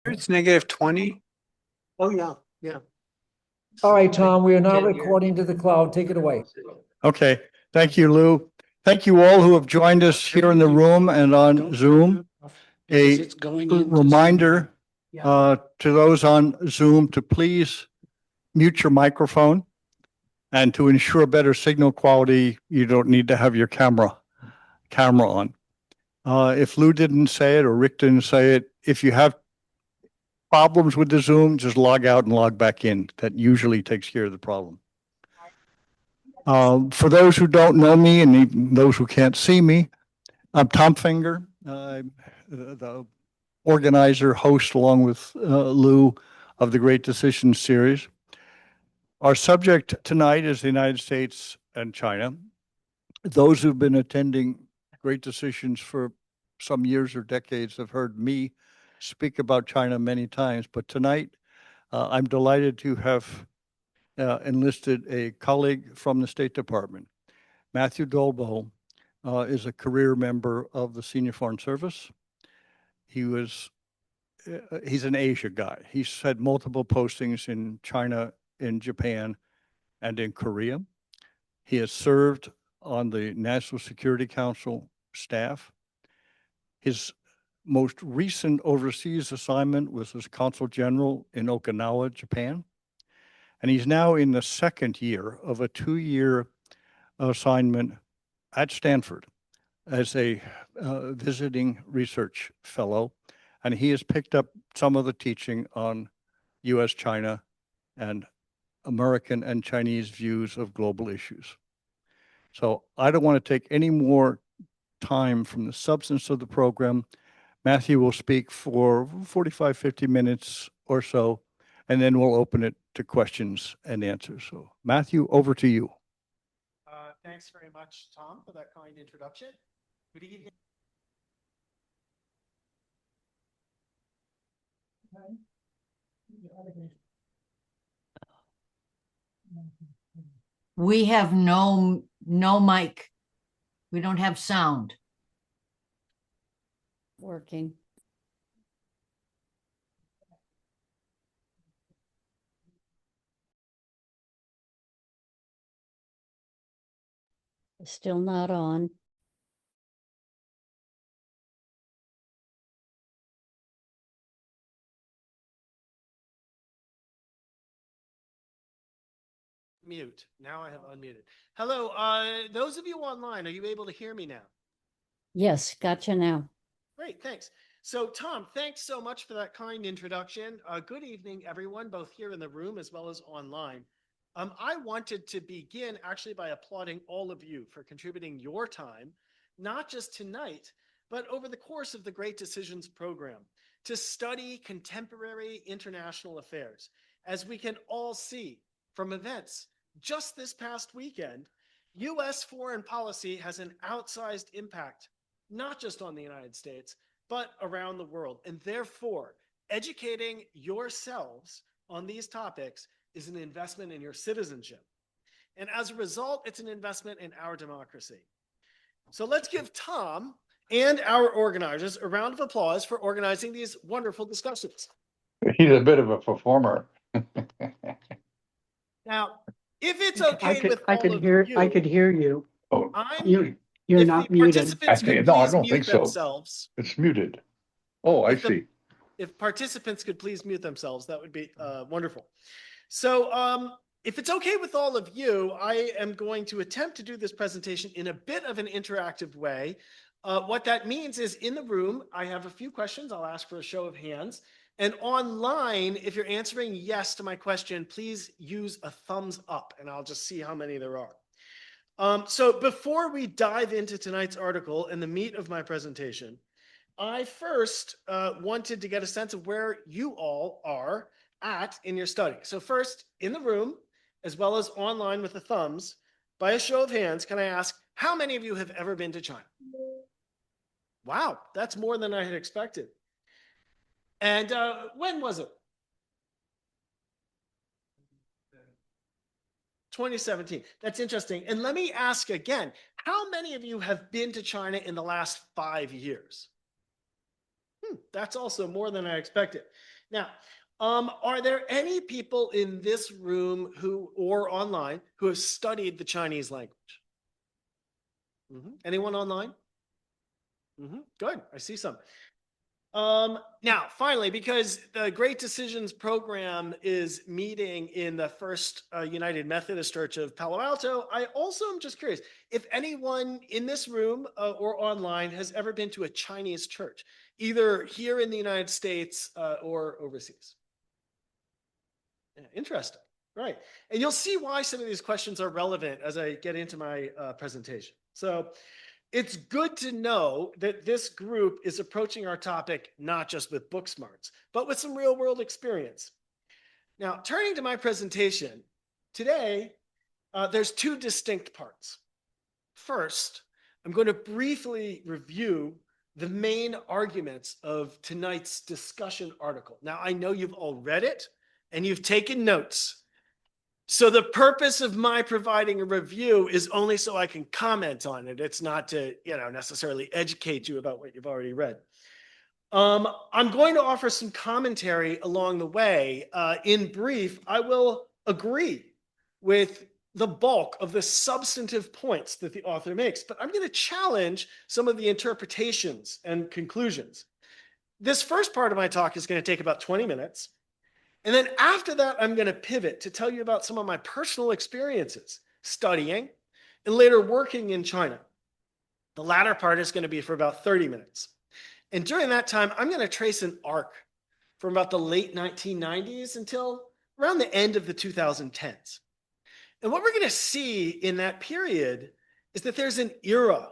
It's -20. Oh, yeah, yeah. All right, Tom, we are now Can't hear. recording to the cloud. Take it away. Okay, thank you, Lou. Thank you all who have joined us here in the room and on Zoom. Because A it's going into reminder Yeah. to those on Zoom to please mute your microphone. And to ensure better signal quality, you don't need to have your camera on. If Lou didn't say it or Rick didn't say it, if you have problems with the Zoom, just log out and log back in. That usually takes care of the problem. For those who don't know me and even those who can't see me, I'm Tom Finger, the organizer, host, along with Lou, of the Great Decisions series. Our subject tonight is the United States and China. Those who've been attending Great Decisions for some years or decades have heard me speak about China many times, but tonight I'm delighted to have enlisted a colleague from the State Department. Matthew Dolbo is a career member of the Senior Foreign Service. He's an Asia guy. He's had multiple postings in China, in Japan, and in Korea. He has served on the National Security Council staff. His most recent overseas assignment was as Consul General in Okinawa, Japan. And he's now in the second year of a 2-year assignment at Stanford as a visiting research fellow. And he has picked up some of the teaching on US, China, and American and Chinese views of global issues. So I don't want to take any more time from the substance of the program. Matthew will speak for 45, 50 minutes or so, and then we'll open it to questions and answers. So Matthew, over to you. Thanks very much, Tom, for that kind introduction. Good evening. We have no mic. We don't have sound. Working. Still not on. Mute. Now I have unmuted. Hello, those of you online, are you able to hear me now? Yes, gotcha now. Great, thanks. So Tom, thanks so much for that kind introduction. Good evening, everyone, both here in the room as well as online. I wanted to begin actually by applauding all of you for contributing your time, not just tonight, but over the course of the Great Decisions program, to study contemporary international affairs. As we can all see from events just this past weekend, US foreign policy has an outsized impact, not just on the United States, but around the world. And therefore, educating yourselves on these topics is an investment in your citizenship. And as a result, it's an investment in our democracy. So let's give Tom and our organizers a round of applause for organizing these wonderful discussions. He's a bit of a performer. Now, if it's okay with I all could of hear, you, I could hear you. Oh, I'm, You're if not the muted. participants could No, I please don't mute think so. themselves. it's muted. Oh, I If the- see. If participants could please mute themselves, that would be wonderful. So if it's okay with all of you, I am going to attempt to do this presentation in a bit of an interactive way. What that means is in the room, I have a few questions. I'll ask for a show of hands. And online, if you're answering yes to my question, please use a thumbs up and I'll just see how many there are. So before we dive into tonight's article and the meat of my presentation, I first wanted to get a sense of where you all are at in your study. So first, in the room, as well as online with the thumbs, by a show of hands, can I ask, how many of you have ever been to China? Wow, that's more than I had expected. And when was it? 2017. That's interesting. And let me ask again, how many of you have been to China in the last 5 years? That's also more than I expected. Now, are there any people in this room who, or online, who have studied the Chinese language? Anyone online? Good, I see some. Now, finally, because the Great Decisions program is meeting in the First United Methodist Church of Palo Alto, I also am just curious if anyone in this room or online has ever been to a Chinese church, either here in the United States or overseas. Yeah, interesting, right? And you'll see why some of these questions are relevant as I get into my presentation. So, it's good to know that this group is approaching our topic not just with book smarts, but with some real world experience. Now, turning to my presentation, today, there's two distinct parts. First, I'm going to briefly review the main arguments of tonight's discussion article. Now, I know you've all read it and you've taken notes. So the purpose of my providing a review is only so I can comment on it. It's not to, necessarily educate you about what you've already read. I'm going to offer some commentary along the way. In brief, I will agree with the bulk of the substantive points that the author makes, but I'm going to challenge some of the interpretations and conclusions. This first part of my talk is going to take about 20 minutes. And then after that, I'm going to pivot to tell you about some of my personal experiences studying and later working in China. The latter part is going to be for about 30 minutes. And during that time, I'm going to trace an arc from about the late 1990s until around the end of the 2010s. And what we're going to see in that period is that there's an era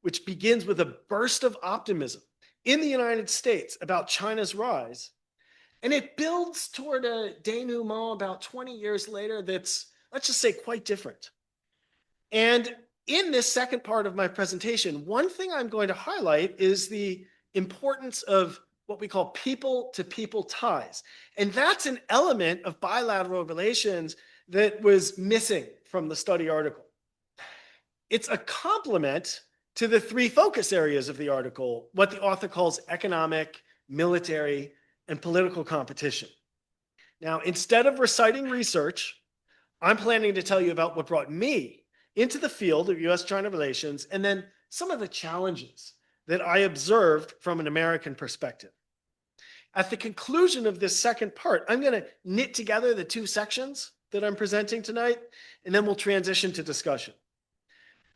which begins with a burst of optimism in the United States about China's rise. And it builds toward a denouement about 20 years later that's, let's just say, quite different. And in this second part of my presentation, one thing I'm going to highlight is the importance of what we call people-to-people ties. And that's an element of bilateral relations that was missing from the study article. It's a complement to the three focus areas of the article, what the author calls economic, military, and political competition. Now, instead of reciting research, I'm planning to tell you about what brought me into the field of US-China relations and then some of the challenges that I observed from an American perspective. At the conclusion of this second part, I'm going to knit together the two sections that I'm presenting tonight, and then we'll transition to discussion.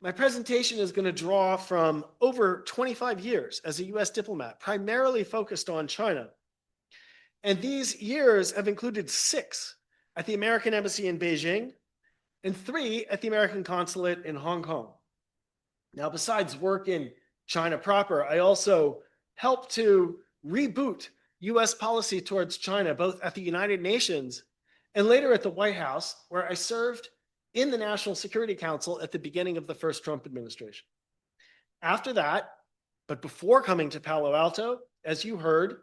My presentation is going to draw from over 25 years as a US diplomat, primarily focused on China. And these years have included 6 at the American Embassy in Beijing and 3 at the American Consulate in Hong Kong. Now, besides work in China proper, I also helped to reboot US policy towards China, both at the United Nations and later at the White House, where I served in the National Security Council at the beginning of the first Trump administration. After that, but before coming to Palo Alto, as you heard,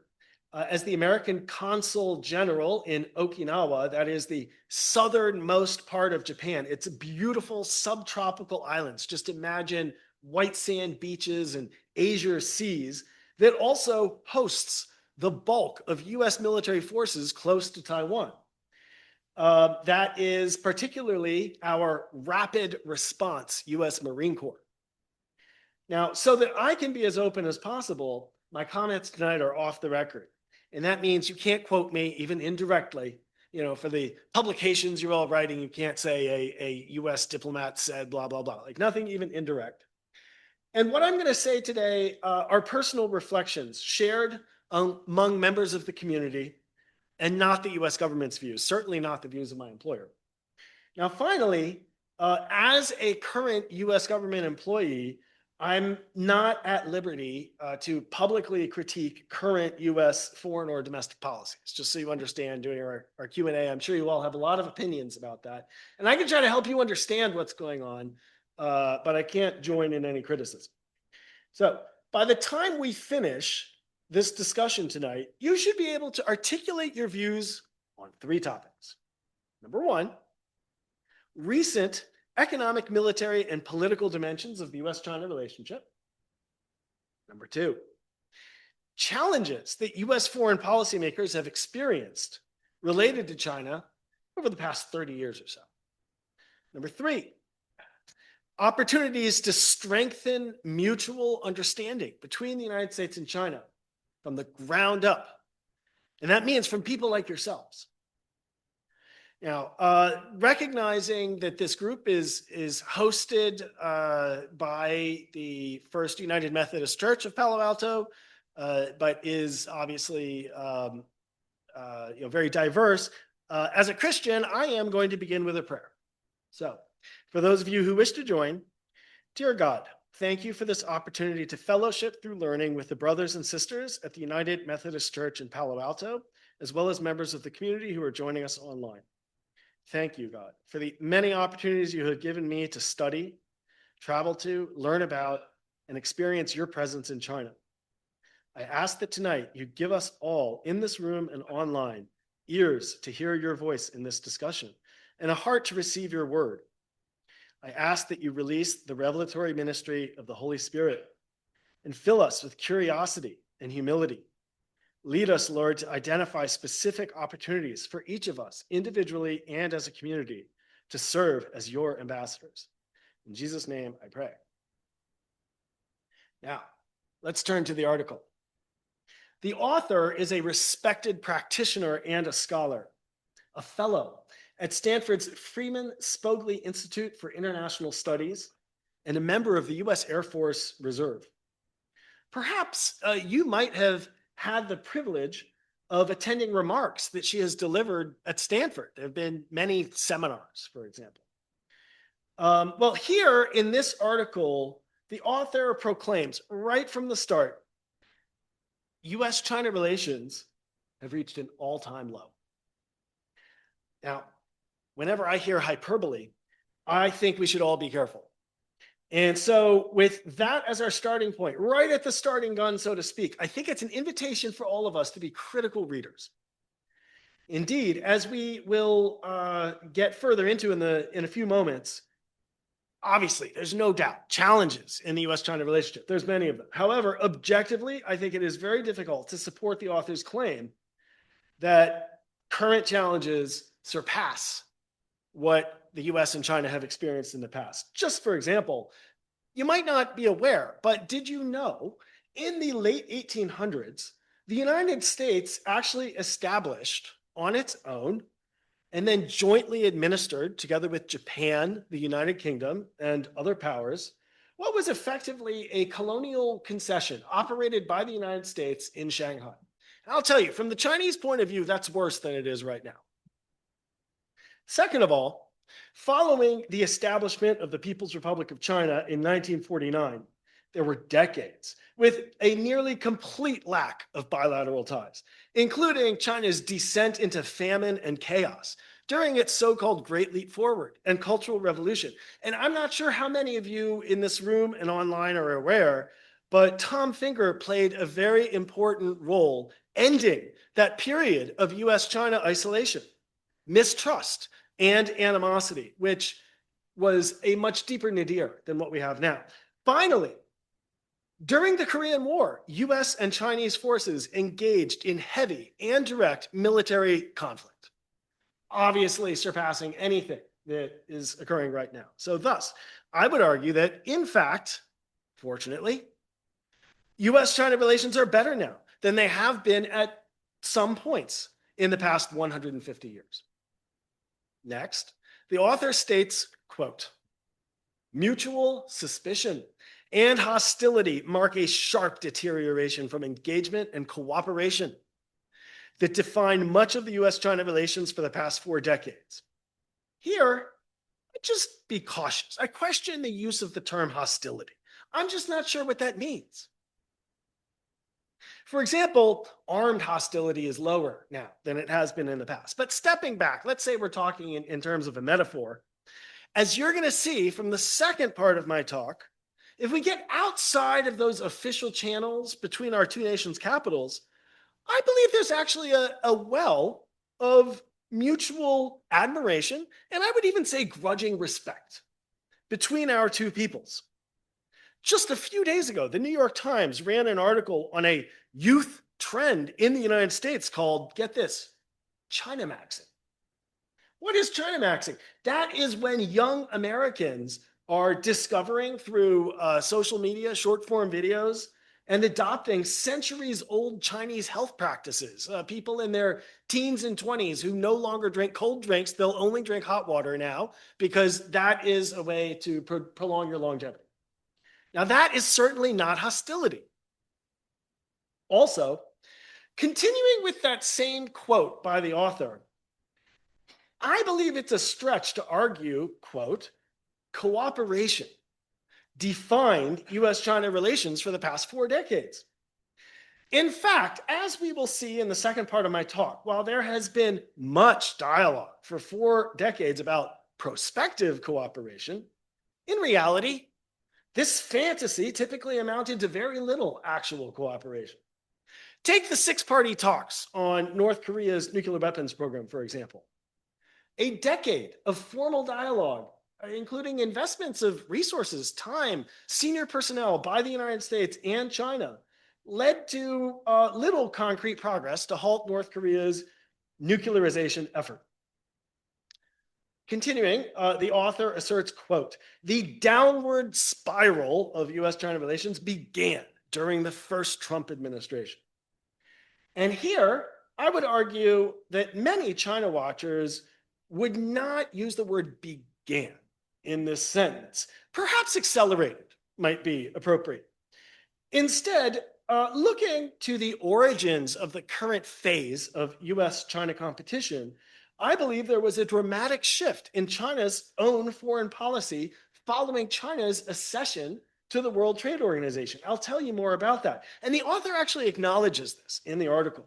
as the American Consul General in Okinawa, that is the southernmost part of Japan. It's beautiful subtropical islands. Just imagine white sand beaches and azure seas that also hosts the bulk of US military forces close to Taiwan. That is particularly our Rapid Response US Marine Corps. Now, so that I can be as open as possible, my comments tonight are off the record. And that means you can't quote me even indirectly. For the publications you're all writing, you can't say a US diplomat said blah, blah, blah, like nothing even indirect. And what I'm going to say today are personal reflections shared among members of the community and not the US government's views, certainly not the views of my employer. Now, finally, as a current US government employee, I'm not at liberty to publicly critique current US foreign or domestic policies, just so you understand during our Q&A. I'm sure you all have a lot of opinions about that. And I can try to help you understand what's going on, but I can't join in any criticism. So by the time we finish this discussion tonight, you should be able to articulate your views on 3 topics. Number 1, recent economic, military, and political dimensions of the US-China relationship. Number 2, challenges that US foreign policymakers have experienced related to China over the past 30 years or so. Number three, opportunities to strengthen mutual understanding between the United States and China from the ground up. And that means from people like yourselves. Now, recognizing that this group is hosted by the First United Methodist Church of Palo Alto, but is obviously very diverse. As a Christian, I am going to begin with a prayer. So, for those of you who wish to join, dear God, thank you for this opportunity to fellowship through learning with the brothers and sisters at the United Methodist Church in Palo Alto, as well as members of the community who are joining us online. Thank you, God, for the many opportunities you have given me to study, travel to, learn about, and experience your presence in China. I ask that tonight you give us all in this room and online ears to hear your voice in this discussion and a heart to receive your word. I ask that you release the revelatory ministry of the Holy Spirit and fill us with curiosity and humility. Lead us, Lord, to identify specific opportunities for each of us individually and as a community to serve as your ambassadors. In Jesus' name, I pray. Now, let's turn to the article. The author is a respected practitioner and a scholar, a fellow at Stanford's Freeman Spogli Institute for International Studies, and a member of the U.S. Air Force Reserve. Perhaps you might have had the privilege of attending remarks that she has delivered at Stanford. There have been many seminars, for example. Well, here in this article, the author proclaims right from the start, U.S.-China relations have reached an all-time low. Now, whenever I hear hyperbole, I think we should all be careful. And so with that as our starting point, right at the starting gun, so to speak, I think it's an invitation for all of us to be critical readers. Indeed, as we will get further into in a few moments, obviously, there's no doubt challenges in the U.S.-China relationship. There's many of them. However, objectively, I think it is very difficult to support the author's claim that current challenges surpass what the US and China have experienced in the past. Just for example, you might not be aware, but did you know in the late 1800s, the United States actually established on its own and then jointly administered together with Japan, the United Kingdom, and other powers, what was effectively a colonial concession operated by the United States in Shanghai. And I'll tell you, from the Chinese point of view, that's worse than it is right now. Second of all, following the establishment of the People's Republic of China in 1949, there were decades with a nearly complete lack of bilateral ties, including China's descent into famine and chaos during its so-called Great Leap Forward and Cultural Revolution. And I'm not sure how many of you in this room and online are aware, but Tom Finger played a very important role ending that period of US-China isolation, mistrust, and animosity, which was a much deeper nadir than what we have now. Finally, during the Korean War, US and Chinese forces engaged in heavy and direct military conflict, obviously surpassing anything that is occurring right now. So thus, I would argue that, in fact, fortunately, US-China relations are better now than they have been at some points in the past 150 years. Next, the author states, quote, "Mutual suspicion and hostility mark a sharp deterioration from engagement and cooperation that defined much of the US-China relations for the past 4 decades. Here, I'd just be cautious. I question the use of the term hostility. I'm just not sure what that means. For example, armed hostility is lower now than it has been in the past. But stepping back, let's say we're talking in terms of a metaphor. As you're going to see from the second part of my talk, if we get outside of those official channels between our two nations' capitals, I believe there's actually a well of mutual admiration, and I would even say grudging respect between our two peoples. Just a few days ago, the New York Times ran an article on a youth trend in the United States called, get this, China maxing. What is China maxing? That is when young Americans are discovering through social media, short form videos, and adopting centuries old Chinese health practices. People in their teens and 20s who no longer drink cold drinks, they'll only drink hot water now because that is a way to prolong your longevity. Now, that is certainly not hostility. Also, continuing with that same quote by the author, I believe it's a stretch to argue, quote, cooperation defined US-China relations for the past 4 decades. In fact, as we will see in the second part of my talk, while there has been much dialogue for 4 decades about prospective cooperation, in reality, this fantasy typically amounted to very little actual cooperation. Take the 6-party talks on North Korea's nuclear weapons program, for example. A decade of formal dialogue, including investments of resources, time, senior personnel by the United States and China, led to little concrete progress to halt North Korea's nuclearization effort. Continuing, the author asserts, quote, the downward spiral of US-China relations began during the first Trump administration. And here, I would argue that many China watchers would not use the word began in this sentence. Perhaps accelerated might be appropriate. Instead, looking to the origins of the current phase of US-China competition, I believe there was a dramatic shift in China's own foreign policy following China's accession to the World Trade Organization. I'll tell you more about that. And the author actually acknowledges this in the article.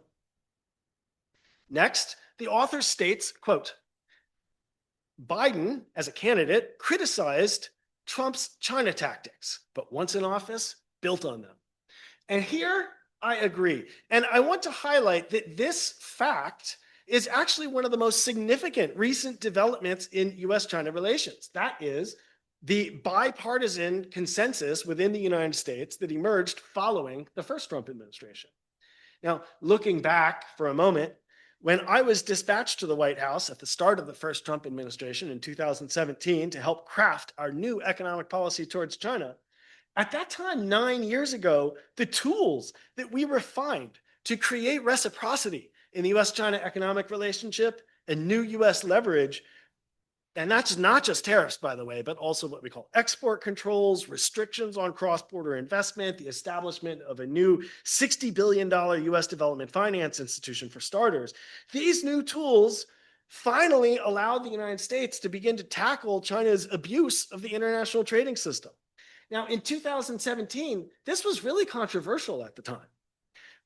Next, the author states, quote, Biden, as a candidate, criticized Trump's China tactics, but once in office, built on them. And here I agree. And I want to highlight that this fact is actually one of the most significant recent developments in US-China relations. That is the bipartisan consensus within the United States that emerged following the first Trump administration. Now, looking back for a moment, when I was dispatched to the White House at the start of the first Trump administration in 2017 to help craft our new economic policy towards China, at that time, 9 years ago, the tools that we refined to create reciprocity in the US-China economic relationship and new US leverage, and that's not just tariffs, by the way, but also what we call export controls, restrictions on cross-border investment, the establishment of a new $60 billion US development finance institution for starters. These new tools finally allowed the United States to begin to tackle China's abuse of the international trading system. Now, in 2017, this was really controversial at the time.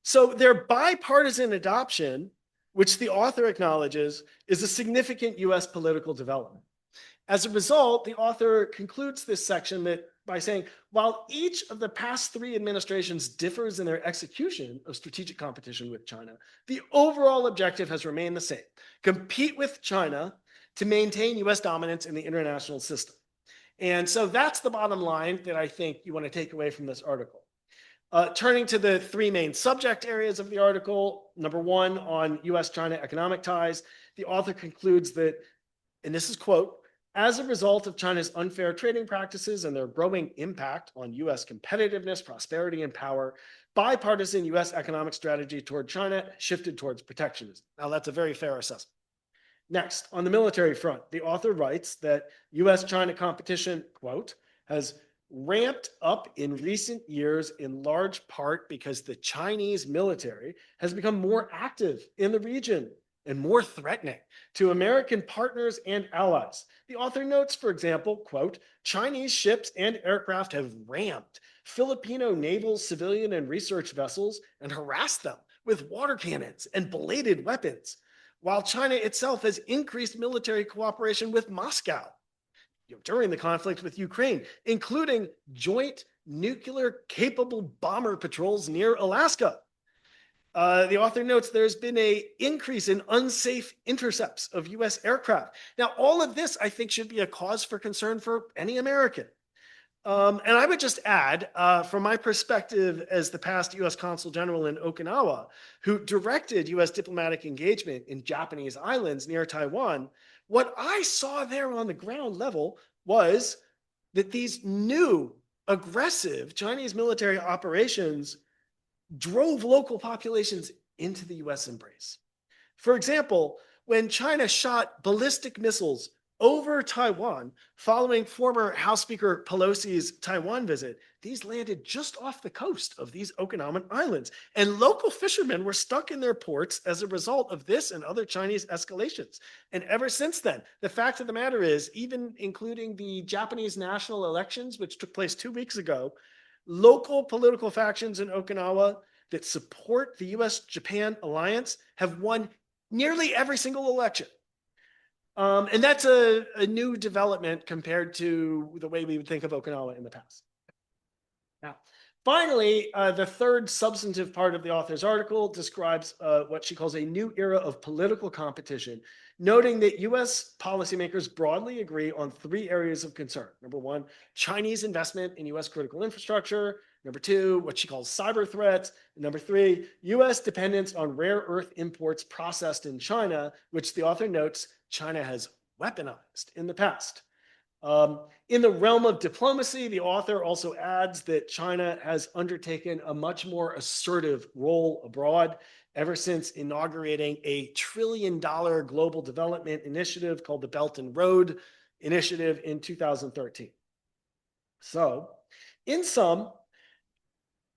So their bipartisan adoption, which the author acknowledges, is a significant US political development. As a result, the author concludes this section by saying, while each of the past 3 administrations differs in their execution of strategic competition with China, the overall objective has remained the same: compete with China to maintain US dominance in the international system. And so that's the bottom line that I think you want to take away from this article. Turning to the 3 main subject areas of the article, number 1 on US-China economic ties, the author concludes that, and this is quote, as a result of China's unfair trading practices and their growing impact on US competitiveness, prosperity, and power, bipartisan US economic strategy toward China shifted towards protectionism. Now, that's a very fair assessment. Next, on the military front, the author writes that US-China competition, quote, has ramped up in recent years in large part because the Chinese military has become more active in the region and more threatening to American partners and allies. The author notes, for example, quote, Chinese ships and aircraft have rammed Filipino naval, civilian, and research vessels and harassed them with water cannons and bladed weapons, while China itself has increased military cooperation with Moscow during the conflict with Ukraine, including joint nuclear-capable bomber patrols near Alaska. The author notes there's been an increase in unsafe intercepts of US aircraft. Now, all of this, I think, should be a cause for concern for any American. And I would just add, from my perspective as the past U.S. Consul General in Okinawa, who directed U.S. diplomatic engagement in Japanese islands near Taiwan, what I saw there on the ground level was that these new aggressive Chinese military operations drove local populations into the US embrace. For example, when China shot ballistic missiles over Taiwan following former House Speaker Pelosi's Taiwan visit, these landed just off the coast of these Okinawan islands. And local fishermen were stuck in their ports as a result of this and other Chinese escalations. And ever since then, the fact of the matter is, even including the Japanese national elections, which took place 2 weeks ago, local political factions in Okinawa that support the US-Japan alliance have won nearly every single election. And that's a new development compared to the way we would think of Okinawa in the past. Now, finally, the third substantive part of the author's article describes what she calls a new era of political competition, noting that US policymakers broadly agree on 3 areas of concern. Number 1, Chinese investment in US critical infrastructure. Number 2, what she calls cyber threats. And number 3, US dependence on rare earth imports processed in China, which the author notes China has weaponized in the past. In the realm of diplomacy, the author also adds that China has undertaken a much more assertive role abroad ever since inaugurating a $1 trillion global development initiative called the Belt and Road Initiative in 2013. So, in sum,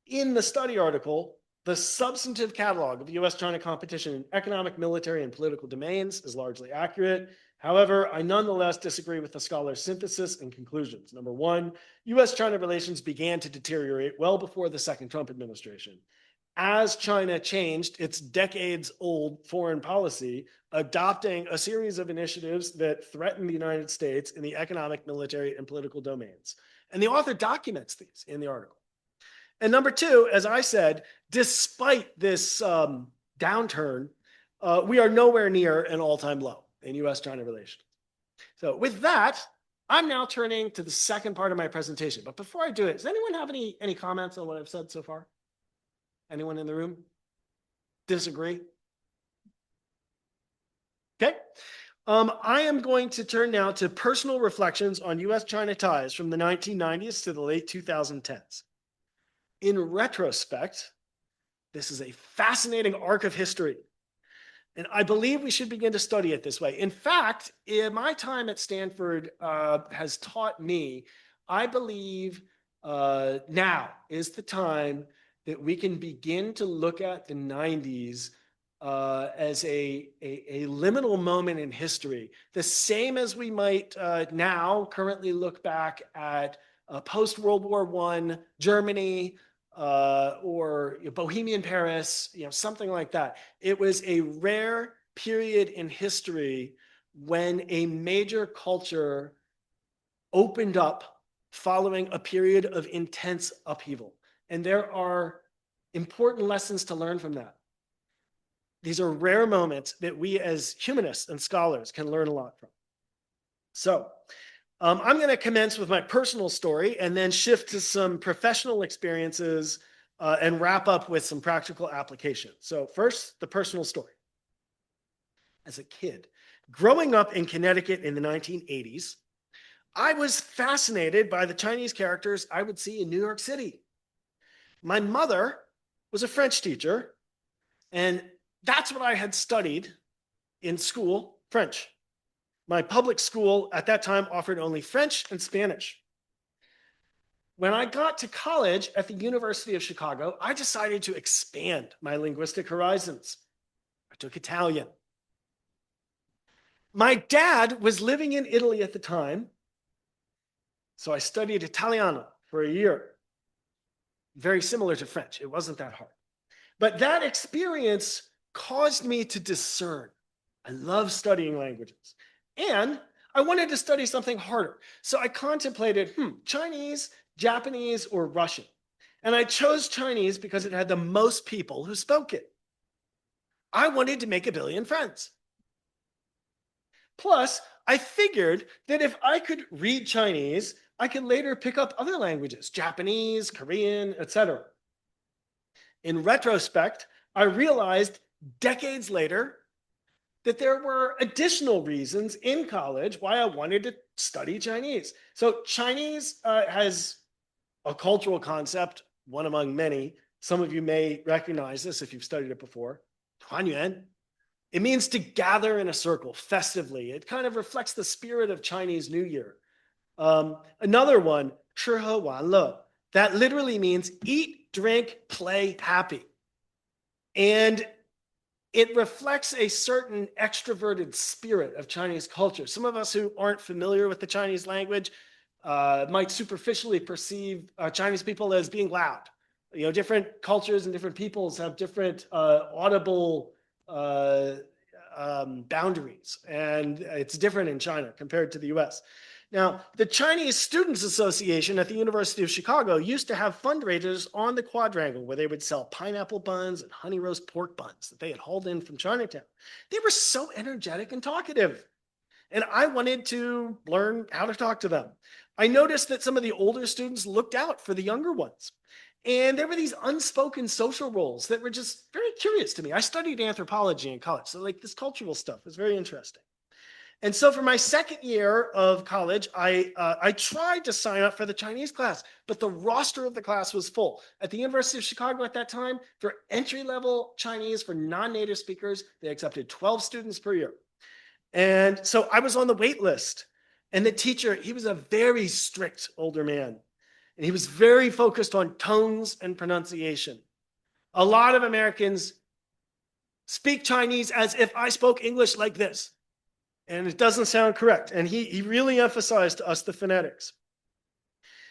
in the study article, the substantive catalog of US-China competition in economic, military, and political domains is largely accurate. However, I nonetheless disagree with the scholar's synthesis and conclusions. Number 1, US-China relations began to deteriorate well before the second Trump administration. As China changed its decades-old foreign policy, adopting a series of initiatives that threaten the United States in the economic, military, and political domains. And the author documents these in the article. And number 2, as I said, despite this downturn, we are nowhere near an all-time low in US-China relations. So with that, I'm now turning to the second part of my presentation. But before I do it, does anyone have any comments on what I've said so far? Anyone in the room disagree? Okay. I am going to turn now to personal reflections on US-China ties from the 1990s to the late 2010s. In retrospect, this is a fascinating arc of history, and I believe we should begin to study it this way. In fact, my time at Stanford has taught me, I believe now is the time that we can begin to look at the 90s as a liminal moment in history, the same as we might now currently look back at post-World War I Germany, or Bohemian Paris, something like that. It was a rare period in history when a major culture opened up following a period of intense upheaval. And there are important lessons to learn from that. These are rare moments that we as humanists and scholars can learn a lot from. So, I'm going to commence with my personal story and then shift to some professional experiences and wrap up with some practical application. So first, the personal story. As a kid, growing up in Connecticut in the 1980s, I was fascinated by the Chinese characters I would see in New York City. My mother was a French teacher, and that's what I had studied in school, French. My public school at that time offered only French and Spanish. When I got to college at the University of Chicago, I decided to expand my linguistic horizons. I took Italian. My dad was living in Italy at the time, so I studied Italiano for a year. Very similar to French. It wasn't that hard. But that experience caused me to discern. I love studying languages. And I wanted to study something harder. So I contemplated, Chinese, Japanese, or Russian. And I chose Chinese because it had the most people who spoke it. I wanted to make 1 billion friends. Plus, I figured that if I could read Chinese, I could later pick up other languages, Japanese, Korean, etc. In retrospect, I realized decades later that there were additional reasons in college why I wanted to study Chinese. So Chinese has a cultural concept, one among many. Some of you may recognize this if you've studied it before. Tuanyuan. It means to gather in a circle festively. It kind of reflects the spirit of Chinese New Year. Another one, 吃喝玩乐, that literally means eat, drink, play, happy. And it reflects a certain extroverted spirit of Chinese culture. Some of us who aren't familiar with the Chinese language might superficially perceive Chinese people as being loud. You know, different cultures and different peoples have different audible boundaries, and it's different in China compared to the US. Now, the Chinese Students Association at the University of Chicago used to have fundraisers on the quadrangle where they would sell pineapple buns and honey roast pork buns that they had hauled in from Chinatown. They were so energetic and talkative, and I wanted to learn how to talk to them. I noticed that some of the older students looked out for the younger ones. And there were these unspoken social roles that were just very curious to me. I studied anthropology in college, so like this cultural stuff was very interesting. And so for my second year of college, I tried to sign up for the Chinese class, but the roster of the class was full. At the University of Chicago at that time, for entry-level Chinese for non-native speakers, they accepted 12 students per year. And so I was on the wait list. And the teacher, he was a very strict older man. And he was very focused on tones and pronunciation. A lot of Americans speak Chinese as if I spoke English like this. And it doesn't sound correct. And he really emphasized to us the phonetics.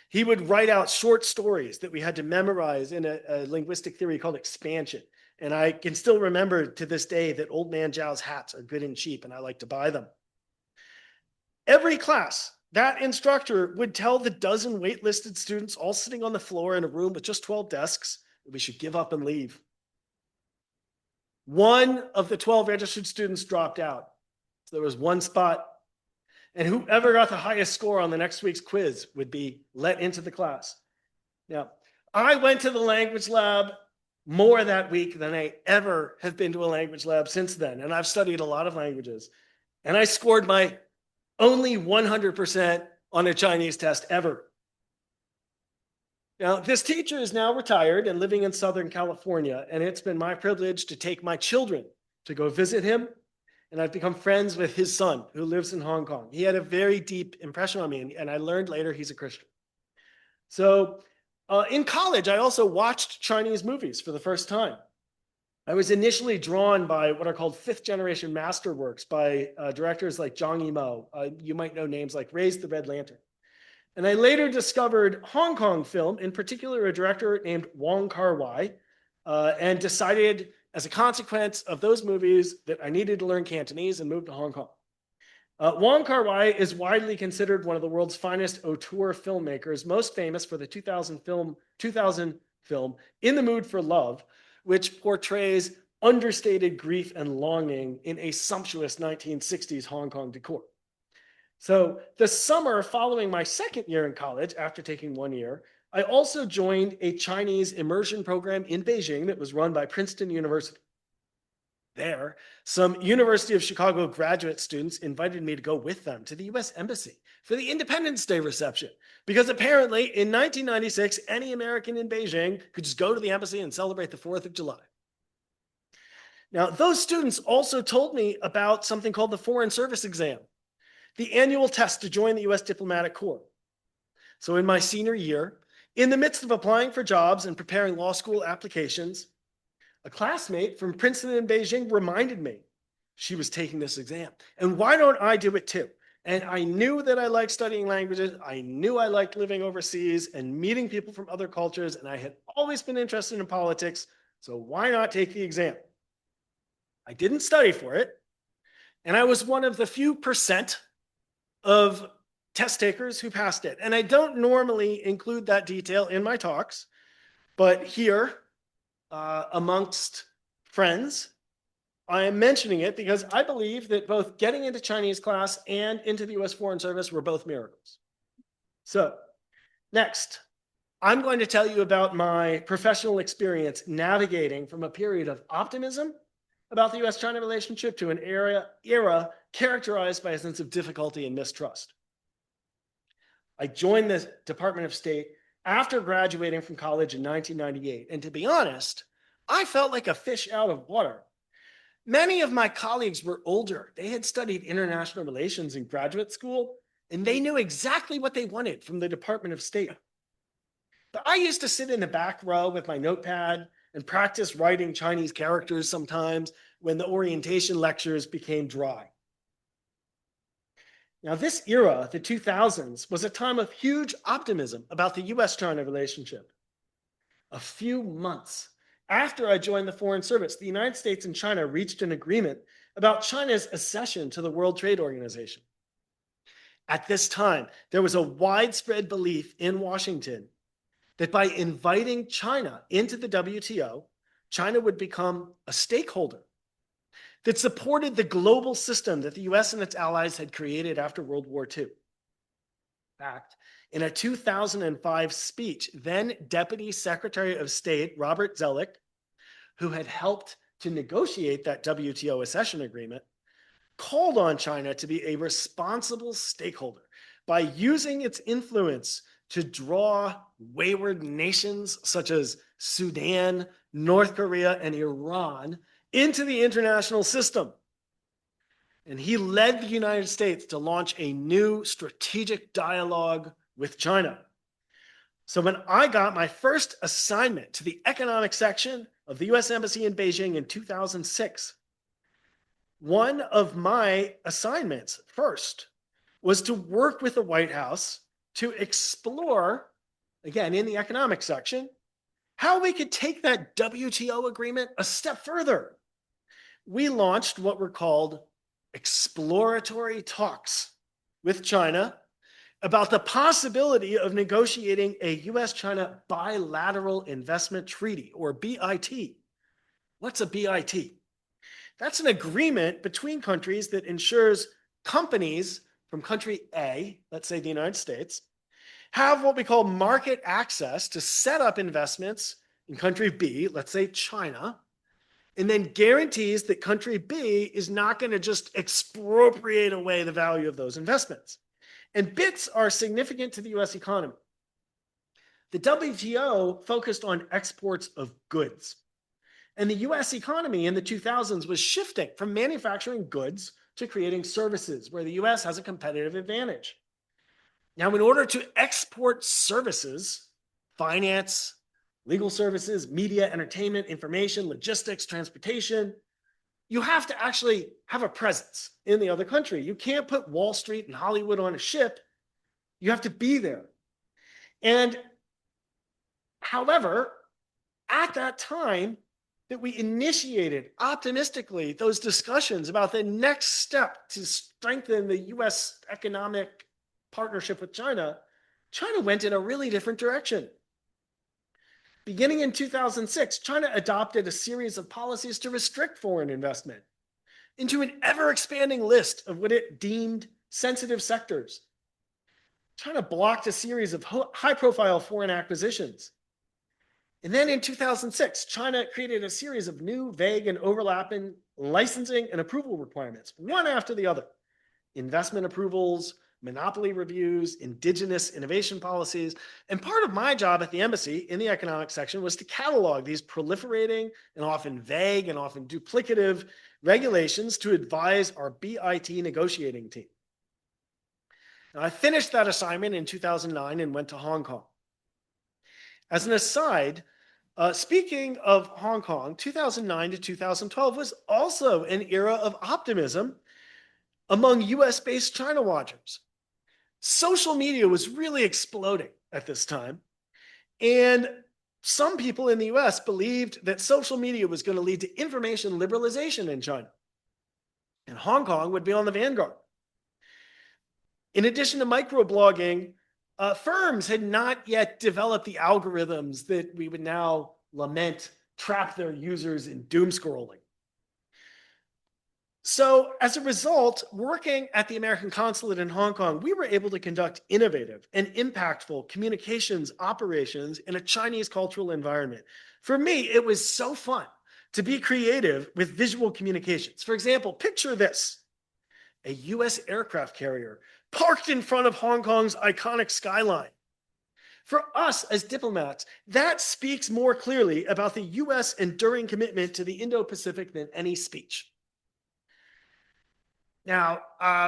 He would write out short stories that we had to memorize in a linguistic theory called expansion. And I can still remember to this day that Old Man Zhao's hats are good and cheap, and I like to buy them. Every class, that instructor would tell the dozen waitlisted students all sitting on the floor in a room with just 12 desks that we should give up and leave. One of the 12 registered students dropped out. So there was one spot, and whoever got the highest score on the next week's quiz would be let into the class. Now, I went to the language lab more that week than I ever have been to a language lab since then, and I've studied a lot of languages, and I scored my only 100% on a Chinese test ever. Now, this teacher is now retired and living in Southern California, and it's been my privilege to take my children to go visit him. And I've become friends with his son, who lives in Hong Kong. He had a very deep impression on me, and I learned later he's a Christian. So in college, I also watched Chinese movies for the first time. I was initially drawn by what are called fifth-generation masterworks by directors like Zhang Yimou. You might know names like Raise the Red Lantern. And I later discovered Hong Kong film, in particular a director named Wong Kar-wai, and decided as a consequence of those movies that I needed to learn Cantonese and moved to Hong Kong. Wong Kar-wai is widely considered one of the world's finest auteur filmmakers, most famous for the 2000 film In the Mood for Love, which portrays understated grief and longing in a sumptuous 1960s Hong Kong decor. So the summer following my second year in college, after taking 1 year, I also joined a Chinese immersion program in Beijing that was run by Princeton University. There, some University of Chicago graduate students invited me to go with them to the US Embassy for the Independence Day reception, because apparently in 1996, any American in Beijing could just go to the embassy and celebrate the 4th of July. Now, those students also told me about something called the Foreign Service Exam, the annual test to join the US Diplomatic Corps. So in my senior year, in the midst of applying for jobs and preparing law school applications, a classmate from Princeton and Beijing reminded me she was taking this exam. And why don't I do it too? And I knew that I liked studying languages. I knew I liked living overseas and meeting people from other cultures. And I had always been interested in politics. So why not take the exam? I didn't study for it. And I was one of the few percent of test takers who passed it. And I don't normally include that detail in my talks, but here, amongst friends, I am mentioning it because I believe that both getting into Chinese class and into the US Foreign Service were both miracles. So next, I'm going to tell you about my professional experience navigating from a period of optimism about the US-China relationship to an era characterized by a sense of difficulty and mistrust. I joined the Department of State after graduating from college in 1998. And to be honest, I felt like a fish out of water. Many of my colleagues were older. They had studied international relations in graduate school, and they knew exactly what they wanted from the Department of State. But I used to sit in the back row with my notepad and practice writing Chinese characters sometimes when the orientation lectures became dry. Now, this era, the 2000s, was a time of huge optimism about the US-China relationship. A few months after I joined the Foreign Service, the United States and China reached an agreement about China's accession to the World Trade Organization. At this time, there was a widespread belief in Washington that by inviting China into the WTO, China would become a stakeholder that supported the global system that the US and its allies had created after World War II. In fact, in a 2005 speech, then Deputy Secretary of State Robert Zoellick, who had helped to negotiate that WTO accession agreement, called on China to be a responsible stakeholder by using its influence to draw wayward nations such as Sudan, North Korea, and Iran into the international system. And he led the United States to launch a new strategic dialogue with China. So when I got my first assignment to the economic section of the US Embassy in Beijing in 2006, one of my assignments first was to work with the White House to explore, again, in the economic section, how we could take that WTO agreement a step further. We launched what were called exploratory talks with China about the possibility of negotiating a US-China bilateral investment treaty, or BIT. What's a BIT? That's an agreement between countries that ensures companies from country A, let's say the United States, have what we call market access to set up investments in country B, let's say China, and then guarantees that country B is not going to just expropriate away the value of those investments. And BITs are significant to the US economy. The WTO focused on exports of goods. And the US economy in the 2000s was shifting from manufacturing goods to creating services, where the US has a competitive advantage. Now, in order to export services, finance, legal services, media, entertainment, information, logistics, transportation, you have to actually have a presence in the other country. You can't put Wall Street and Hollywood on a ship. You have to be there. And however, at that time that we initiated optimistically those discussions about the next step to strengthen the US economic partnership with China, China went in a really different direction. Beginning in 2006, China adopted a series of policies to restrict foreign investment into an ever-expanding list of what it deemed sensitive sectors. China blocked a series of high-profile foreign acquisitions. And then in 2006, China created a series of new, vague, and overlapping licensing and approval requirements, one after the other. Investment approvals, monopoly reviews, indigenous innovation policies. And part of my job at the embassy in the economic section was to catalog these proliferating and often vague and often duplicative regulations to advise our BIT negotiating team. Now, I finished that assignment in 2009 and went to Hong Kong. As an aside, speaking of Hong Kong, 2009 to 2012 was also an era of optimism among US-based China watchers. Social media was really exploding at this time, and some people in the US believed that social media was going to lead to information liberalization in China, and Hong Kong would be on the vanguard. In addition to microblogging, firms had not yet developed the algorithms that we would now lament trap their users in doom scrolling. So as a result, working at the American consulate in Hong Kong, we were able to conduct innovative and impactful communications operations in a Chinese cultural environment. For me, it was so fun to be creative with visual communications. For example, picture this: a US aircraft carrier parked in front of Hong Kong's iconic skyline. For us as diplomats, that speaks more clearly about the US enduring commitment to the Indo-Pacific than any speech. Now,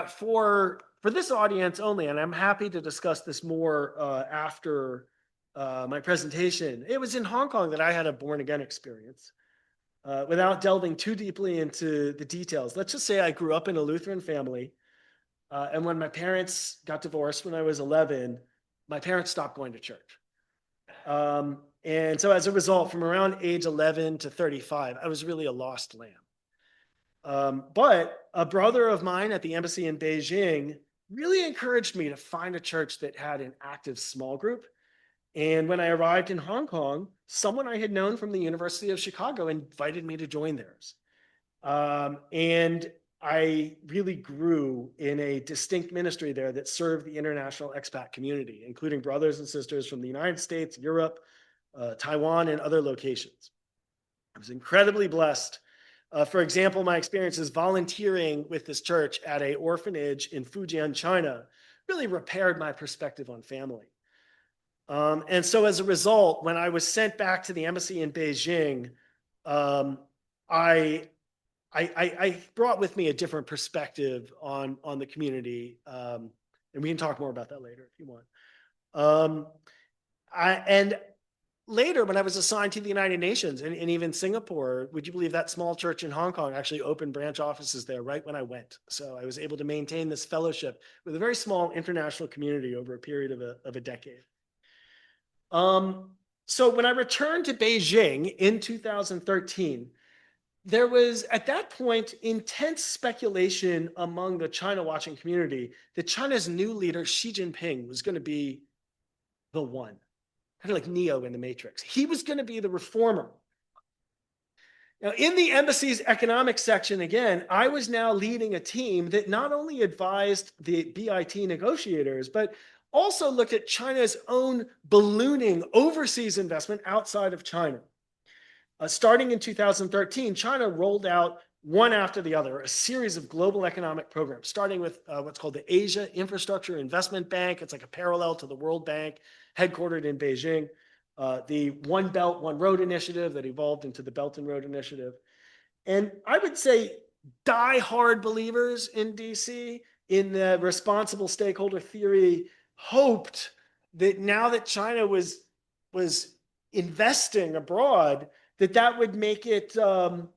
for this audience only, and I'm happy to discuss this more after my presentation, it was in Hong Kong that I had a born-again experience. Without delving too deeply into the details, let's just say I grew up in a Lutheran family, and when my parents got divorced when I was 11, my parents stopped going to church. And so as a result, from around age 11 to 35, I was really a lost lamb. But a brother of mine at the embassy in Beijing really encouraged me to find a church that had an active small group. And when I arrived in Hong Kong, someone I had known from the University of Chicago invited me to join theirs. And I really grew in a distinct ministry there that served the international expat community, including brothers and sisters from the United States, Europe, Taiwan, and other locations. I was incredibly blessed. For example, my experiences volunteering with this church at an orphanage in Fujian, China, really repaired my perspective on family. And so as a result, when I was sent back to the embassy in Beijing, I brought with me a different perspective on the community. And we can talk more about that later if you want. And later, when I was assigned to the United Nations and even Singapore, would you believe that small church in Hong Kong actually opened branch offices there right when I went? So I was able to maintain this fellowship with a very small international community over a period of a decade. So when I returned to Beijing in 2013, there was at that point intense speculation among the China watching community that China's new leader, Xi Jinping, was going to be the one, kind of like Neo in the Matrix. He was going to be the reformer. Now, in the embassy's economic section, again, I was now leading a team that not only advised the BIT negotiators, but also looked at China's own ballooning overseas investment outside of China. Starting in 2013, China rolled out one after the other a series of global economic programs, starting with what's called the Asia Infrastructure Investment Bank. It's like a parallel to the World Bank, headquartered in Beijing. The One Belt, One Road initiative that evolved into the Belt and Road Initiative. And I would say die-hard believers in DC in the responsible stakeholder theory hoped that now that China was investing abroad, that would make it a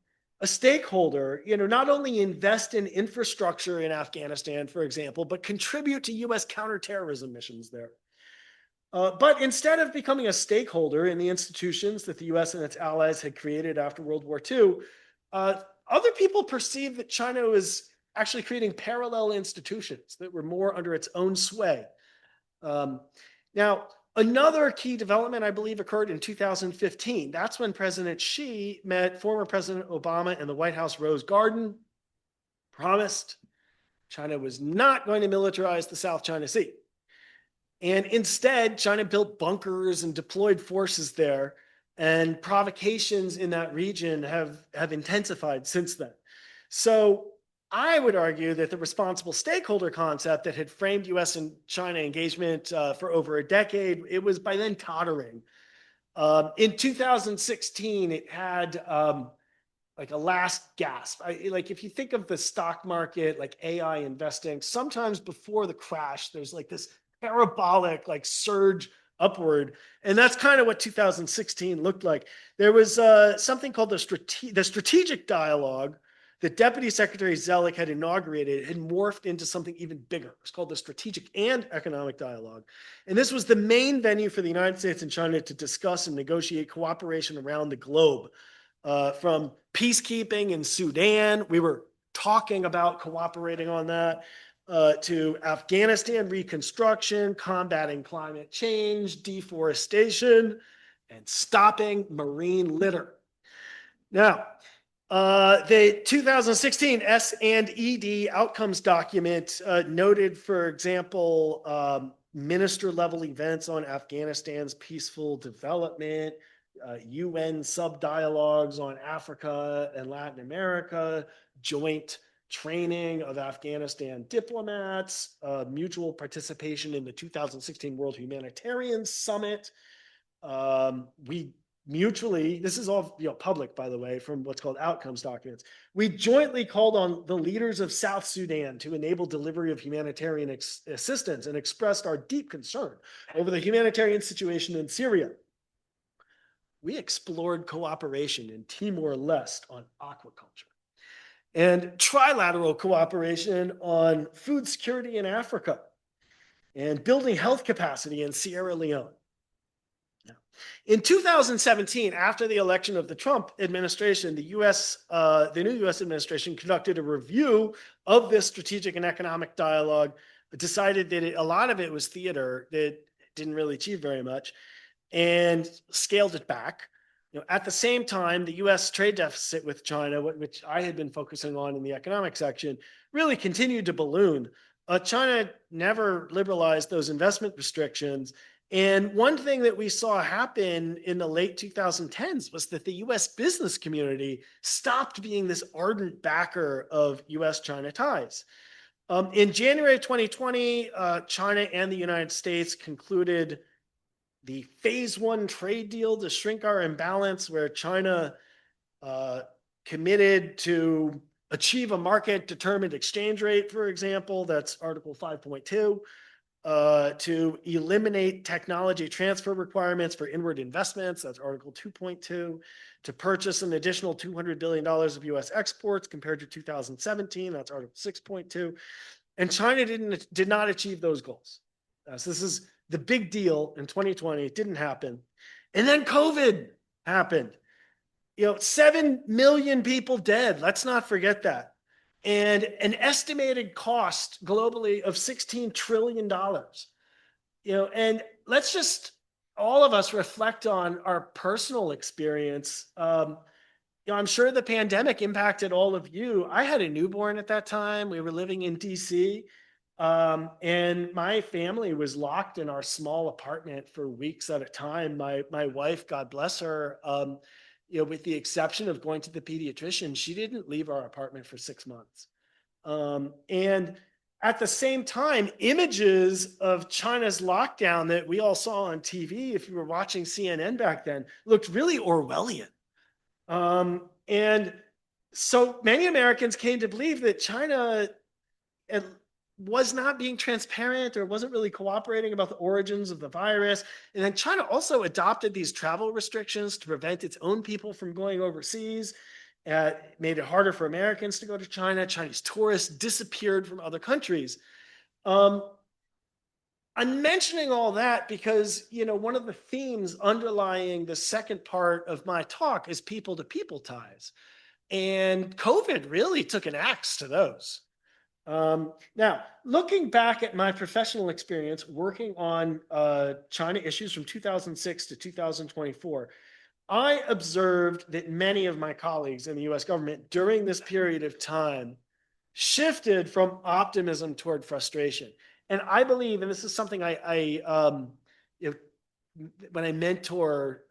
stakeholder, not only invest in infrastructure in Afghanistan, for example, but contribute to US counterterrorism missions there. But instead of becoming a stakeholder in the institutions that the US and its allies had created after World War II, other people perceived that China was actually creating parallel institutions that were more under its own sway. Now, another key development, I believe, occurred in 2015. That's when President Xi met former President Obama in the White House Rose Garden, promised China was not going to militarize the South China Sea. And instead, China built bunkers and deployed forces there, and provocations in that region have intensified since then. So I would argue that the responsible stakeholder concept that had framed US and China engagement for over a decade, it was by then tottering. In 2016, it had like a last gasp. Like if you think of the stock market, like AI investing, sometimes before the crash, there's like this parabolic like surge upward. And that's kind of what 2016 looked like. There was something called the strategic dialogue that Deputy Secretary Zellick had inaugurated. It had morphed into something even bigger. It's called the Strategic and Economic Dialogue. And this was the main venue for the United States and China to discuss and negotiate cooperation around the globe. From peacekeeping in Sudan, we were talking about cooperating on that, to Afghanistan reconstruction, combating climate change, deforestation, and stopping marine litter. Now, The 2016 S&ED outcomes document noted, for example, minister level events on Afghanistan's peaceful development, UN sub-dialogues on Africa and Latin America, joint training of Afghanistan diplomats, mutual participation in the 2016 World Humanitarian Summit. We mutually, this is all public, by the way, from what's called outcomes documents. We jointly called on the leaders of South Sudan to enable delivery of humanitarian assistance and expressed our deep concern over the humanitarian situation in Syria. We explored cooperation in Timor-Leste on aquaculture and trilateral cooperation on food security in Africa and building health capacity in Sierra Leone. In 2017, after the election of the Trump administration, the new U.S. administration conducted a review of this strategic and economic dialogue, decided that a lot of it was theater that didn't really achieve very much, and scaled it back. At the same time, the U.S. trade deficit with China, which I had been focusing on in the economic section, really continued to balloon. China never liberalized those investment restrictions. And one thing that we saw happen in the late 2010s was that the US business community stopped being this ardent backer of US-China ties. In January 2020, China and the United States concluded the phase one trade deal to shrink our imbalance, where China committed to achieve a market-determined exchange rate, for example. That's Article 5.2. To eliminate technology transfer requirements for inward investments, that's Article 2.2, to purchase an additional $200 billion of US exports compared to 2017, that's Article 6.2. And China did not achieve those goals. So this is the big deal in 2020. It didn't happen. And then COVID happened. 7 million people dead. Let's not forget that. And an estimated cost globally of $16 trillion. And let's just, all of us, reflect on our personal experience. I'm sure the pandemic impacted all of you. I had a newborn at that time. We were living in DC, and my family was locked in our small apartment for weeks at a time. My wife, God bless her, with the exception of going to the pediatrician, she didn't leave our apartment for 6 months. And at the same time, images of China's lockdown that we all saw on TV, if you were watching CNN back then, looked really Orwellian. And so many Americans came to believe that China was not being transparent or wasn't really cooperating about the origins of the virus. And then China also adopted these travel restrictions to prevent its own people from going overseas. It made it harder for Americans to go to China. Chinese tourists disappeared from other countries. I'm mentioning all that because, one of the themes underlying the second part of my talk is people-to-people ties. And COVID really took an axe to those. Now, looking back at my professional experience working on China issues from 2006 to 2024, I observed that many of my colleagues in the US government during this period of time shifted from optimism toward frustration. And I believe, and this is something when I mentor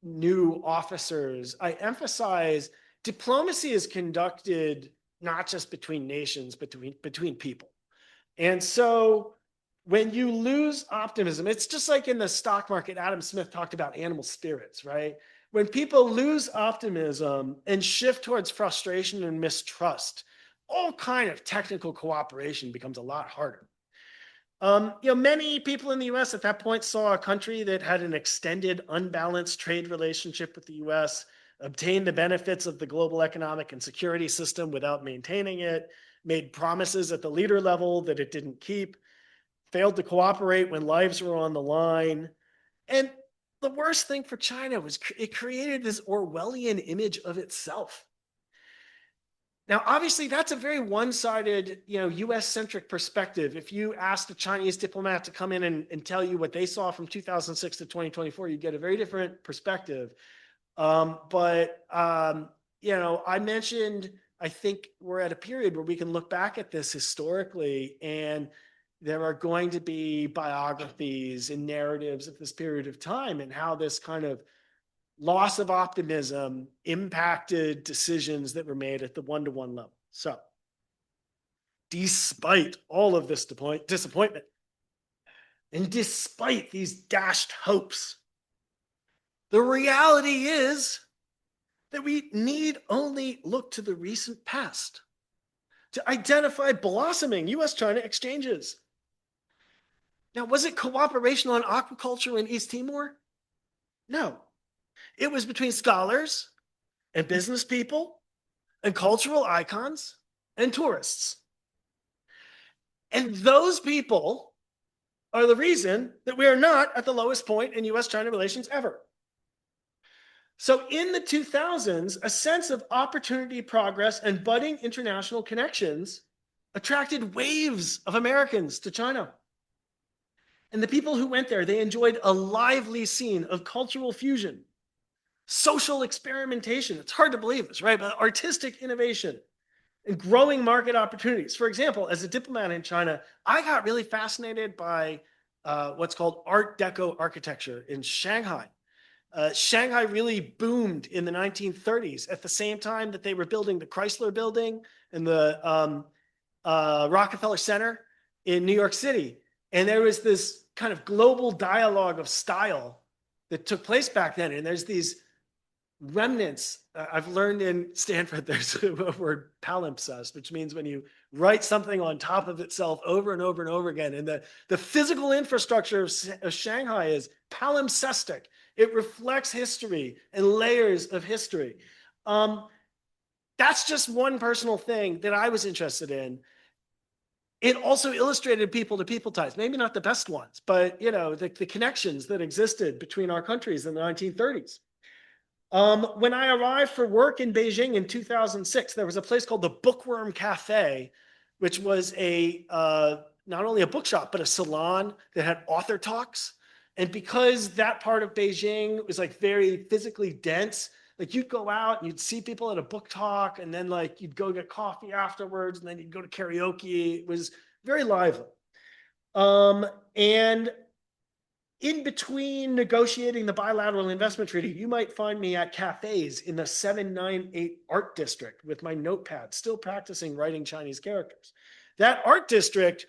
new officers, I emphasize diplomacy is conducted not just between nations, but between people. And so when you lose optimism, it's just like in the stock market, Adam Smith talked about animal spirits, right? When people lose optimism and shift towards frustration and mistrust, all kind of technical cooperation becomes a lot harder. Many people in the US at that point saw a country that had an extended, unbalanced trade relationship with the US, obtained the benefits of the global economic and security system without maintaining it, made promises at the leader level that it didn't keep, failed to cooperate when lives were on the line. And the worst thing for China was it created this Orwellian image of itself. Now, obviously, that's a very one-sided, US-centric perspective. If you asked a Chinese diplomat to come in and tell you what they saw from 2006 to 2024, you get a very different perspective. I mentioned, I think we're at a period where we can look back at this historically, and there are going to be biographies and narratives of this period of time and how this kind of loss of optimism impacted decisions that were made at the one-to-one level. So, despite all of this disappointment, and despite these dashed hopes, the reality is that we need only look to the recent past to identify blossoming US-China exchanges. Now, was it cooperation on aquaculture in East Timor? No. It was between scholars and business people and cultural icons and tourists. And those people are the reason that we are not at the lowest point in US-China relations ever. So in the 2000s, a sense of opportunity, progress, and budding international connections attracted waves of Americans to China. And the people who went there, they enjoyed a lively scene of cultural fusion, social experimentation. It's hard to believe this, right? But artistic innovation and growing market opportunities. For example, as a diplomat in China, I got really fascinated by what's called Art Deco architecture in Shanghai. Shanghai really boomed in the 1930s at the same time that they were building the Chrysler Building and the Rockefeller Center in New York City. And there was this kind of global dialogue of style that took place back then. And there's these remnants. I've learned in Stanford, there's a word palimpsest, which means when you write something on top of itself over and over and over again. And the physical infrastructure of Shanghai is palimpsestic. It reflects history and layers of history. That's just one personal thing that I was interested in. It also illustrated people-to-people ties, maybe not the best ones, but the connections that existed between our countries in the 1930s. When I arrived for work in Beijing in 2006, there was a place called the Bookworm Cafe, which was not only a bookshop, but a salon that had author talks. And because that part of Beijing was like very physically dense, like you'd go out and you'd see people at a book talk, and then like you'd go get coffee afterwards, and then you'd go to karaoke. It was very lively. And in between negotiating the bilateral investment treaty, you might find me at cafes in the 798 Art District with my notepad, still practicing writing Chinese characters. That art district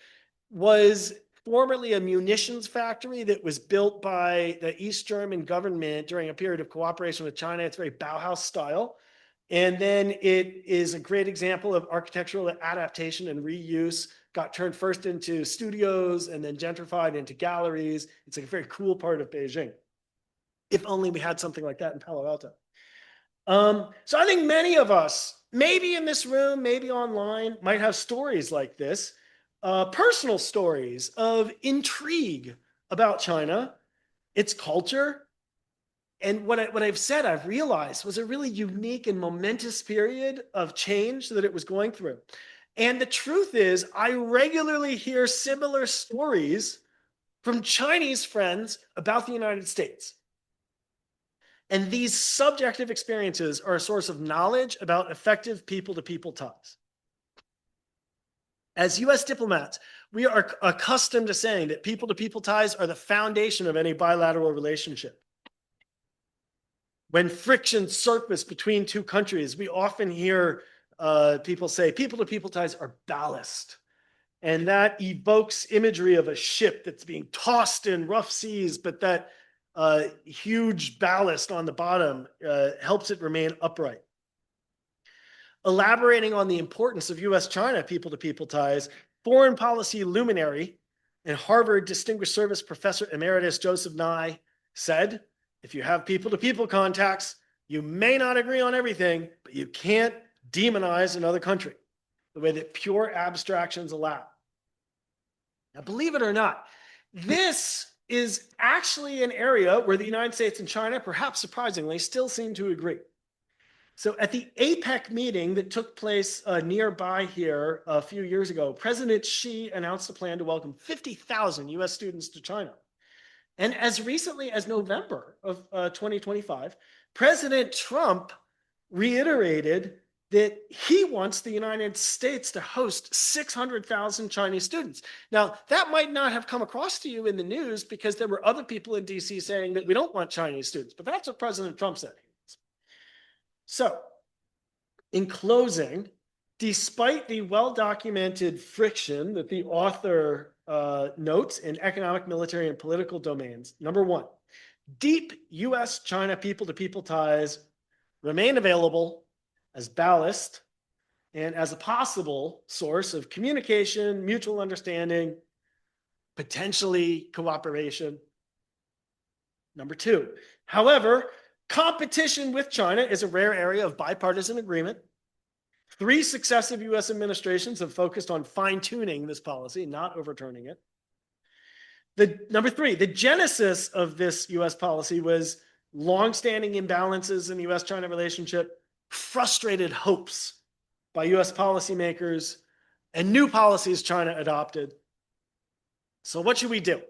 was formerly a munitions factory that was built by the East German government during a period of cooperation with China. It's very Bauhaus style. And then it is a great example of architectural adaptation and reuse. Got turned first into studios and then gentrified into galleries. It's a very cool part of Beijing. If only we had something like that in Palo Alto. So I think many of us, maybe in this room, maybe online, might have stories like this. Personal stories of intrigue about China, its culture, and what I've said, I've realized was a really unique and momentous period of change that it was going through. And the truth is, I regularly hear similar stories from Chinese friends about the United States. And these subjective experiences are a source of knowledge about effective people-to-people ties. As US diplomats, we are accustomed to saying that people-to-people ties are the foundation of any bilateral relationship. When friction surfaces between two countries, we often hear people say people-to-people ties are ballast. And that evokes imagery of a ship that's being tossed in rough seas, but that huge ballast on the bottom helps it remain upright. Elaborating on the importance of US-China people-to-people ties, foreign policy luminary and Harvard Distinguished Service Professor Emeritus Joseph Nye said, if you have people-to-people contacts, you may not agree on everything, but you can't demonize another country the way that pure abstractions allow. Now, believe it or not, this is actually an area where the United States and China, perhaps surprisingly, still seem to agree. So at the APEC meeting that took place nearby here a few years ago, President Xi announced a plan to welcome 50,000 US students to China. And as recently as November of 2025, President Trump reiterated that he wants the United States to host 600,000 Chinese students. Now, that might not have come across to you in the news because there were other people in DC saying that we don't want Chinese students, but that's what President Trump said. So, in closing, despite the well-documented friction that the author notes in economic, military, and political domains, number one, deep US-China people-to-people ties remain available as ballast and as a possible source of communication, mutual understanding, potentially cooperation. Number two, however, competition with China is a rare area of bipartisan agreement. 3 successive US administrations have focused on fine-tuning this policy, not overturning it. Number three, the genesis of this US policy was longstanding imbalances in the US-China relationship, frustrated hopes by US policymakers, and new policies China adopted. So what should we do?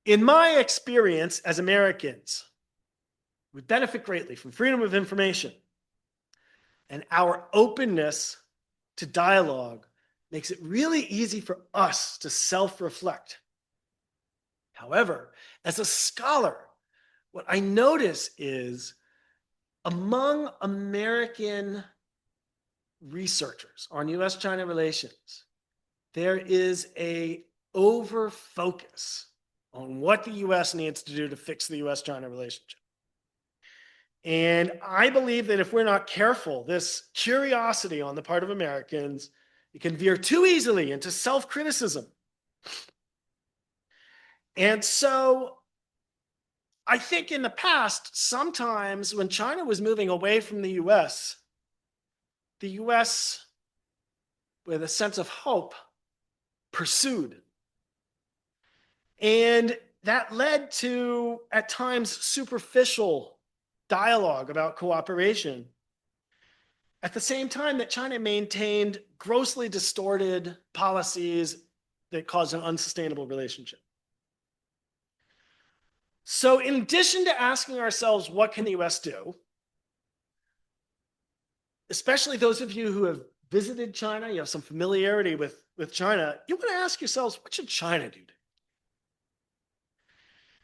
In my experience as Americans, we benefit greatly from freedom of information, and our openness to dialogue makes it really easy for us to self-reflect. However, as a scholar, what I notice is among American researchers on US-China relations, there is an over-focus on what the US needs to do to fix the US-China relationship. And I believe that if we're not careful, this curiosity on the part of Americans, it can veer too easily into self-criticism. And so I think in the past, sometimes when China was moving away from the US, with a sense of hope, pursued. And that led to, at times, superficial dialogue about cooperation. At the same time that China maintained grossly distorted policies that caused an unsustainable relationship. So in addition to asking ourselves, what can the US do? Especially those of you who have visited China, you have some familiarity with China, you want to ask yourselves, what should China do?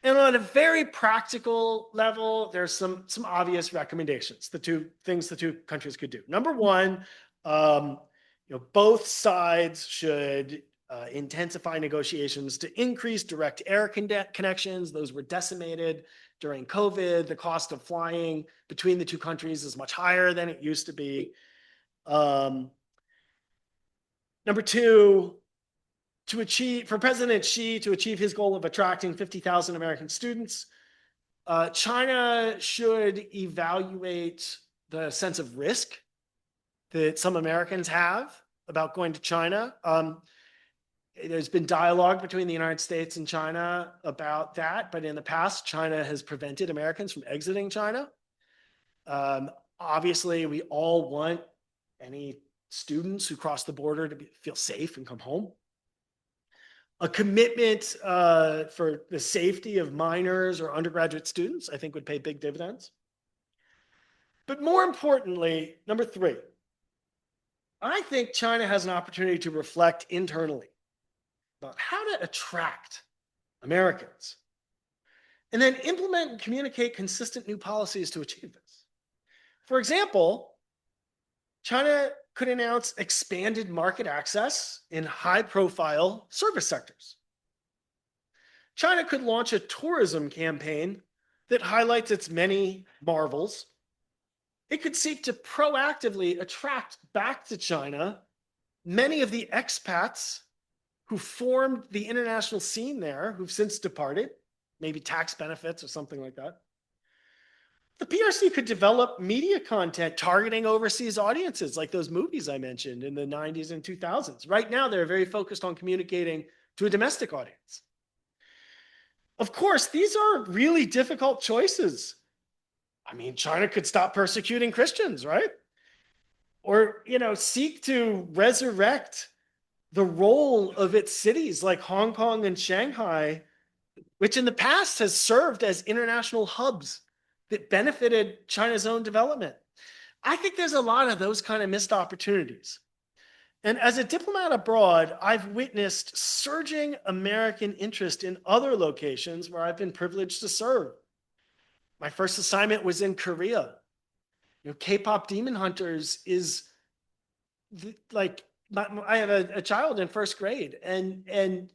And on a very practical level, there's some obvious recommendations, the two countries could do. Number one, both sides should intensify negotiations to increase direct air connections. Those were decimated during COVID. The cost of flying between the two countries is much higher than it used to be. Number two, for President Xi to achieve his goal of attracting 50,000 American students, China should evaluate the sense of risk that some Americans have about going to China. There's been dialogue between the United States and China about that, but in the past, China has prevented Americans from exiting China. Obviously, we all want any students who cross the border to feel safe and come home. A commitment for the safety of minors or undergraduate students, I think, would pay big dividends. But more importantly, number three, I think China has an opportunity to reflect internally about how to attract Americans and then implement and communicate consistent new policies to achieve this. For example, China could announce expanded market access in high-profile service sectors. China could launch a tourism campaign that highlights its many marvels. It could seek to proactively attract back to China many of the expats who formed the international scene there, who've since departed, maybe tax benefits or something like that. The PRC could develop media content targeting overseas audiences, like those movies I mentioned in the 90s and 2000s. Right now, they're very focused on communicating to a domestic audience. Of course, these are really difficult choices. I mean, China could stop persecuting Christians, right? Or, seek to resurrect the role of its cities like Hong Kong and Shanghai, which in the past has served as international hubs that benefited China's own development. I think there's a lot of those kind of missed opportunities. And as a diplomat abroad, I've witnessed surging American interest in other locations where I've been privileged to serve. My first assignment was in Korea. K-pop Demon Hunters is like, I have a child in first grade, and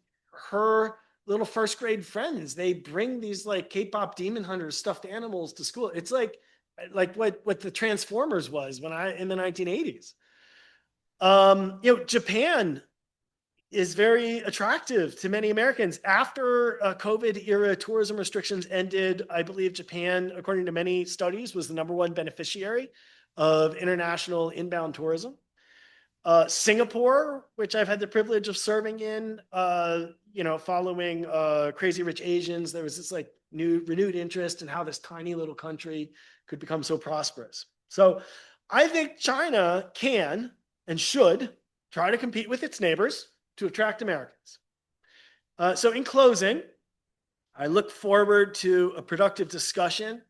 her little first grade friends, they bring these like K-pop Demon Hunters stuffed animals to school. It's like what the Transformers was in the 1980s. Japan is very attractive to many Americans. After COVID era tourism restrictions ended, I believe Japan, according to many studies, was the #1 beneficiary of international inbound tourism. Singapore, which I've had the privilege of serving in, following Crazy Rich Asians, there was this like renewed interest in how this tiny little country could become so prosperous. So I think China can and should try to compete with its neighbors to attract Americans. So in closing, I look forward to a productive discussion.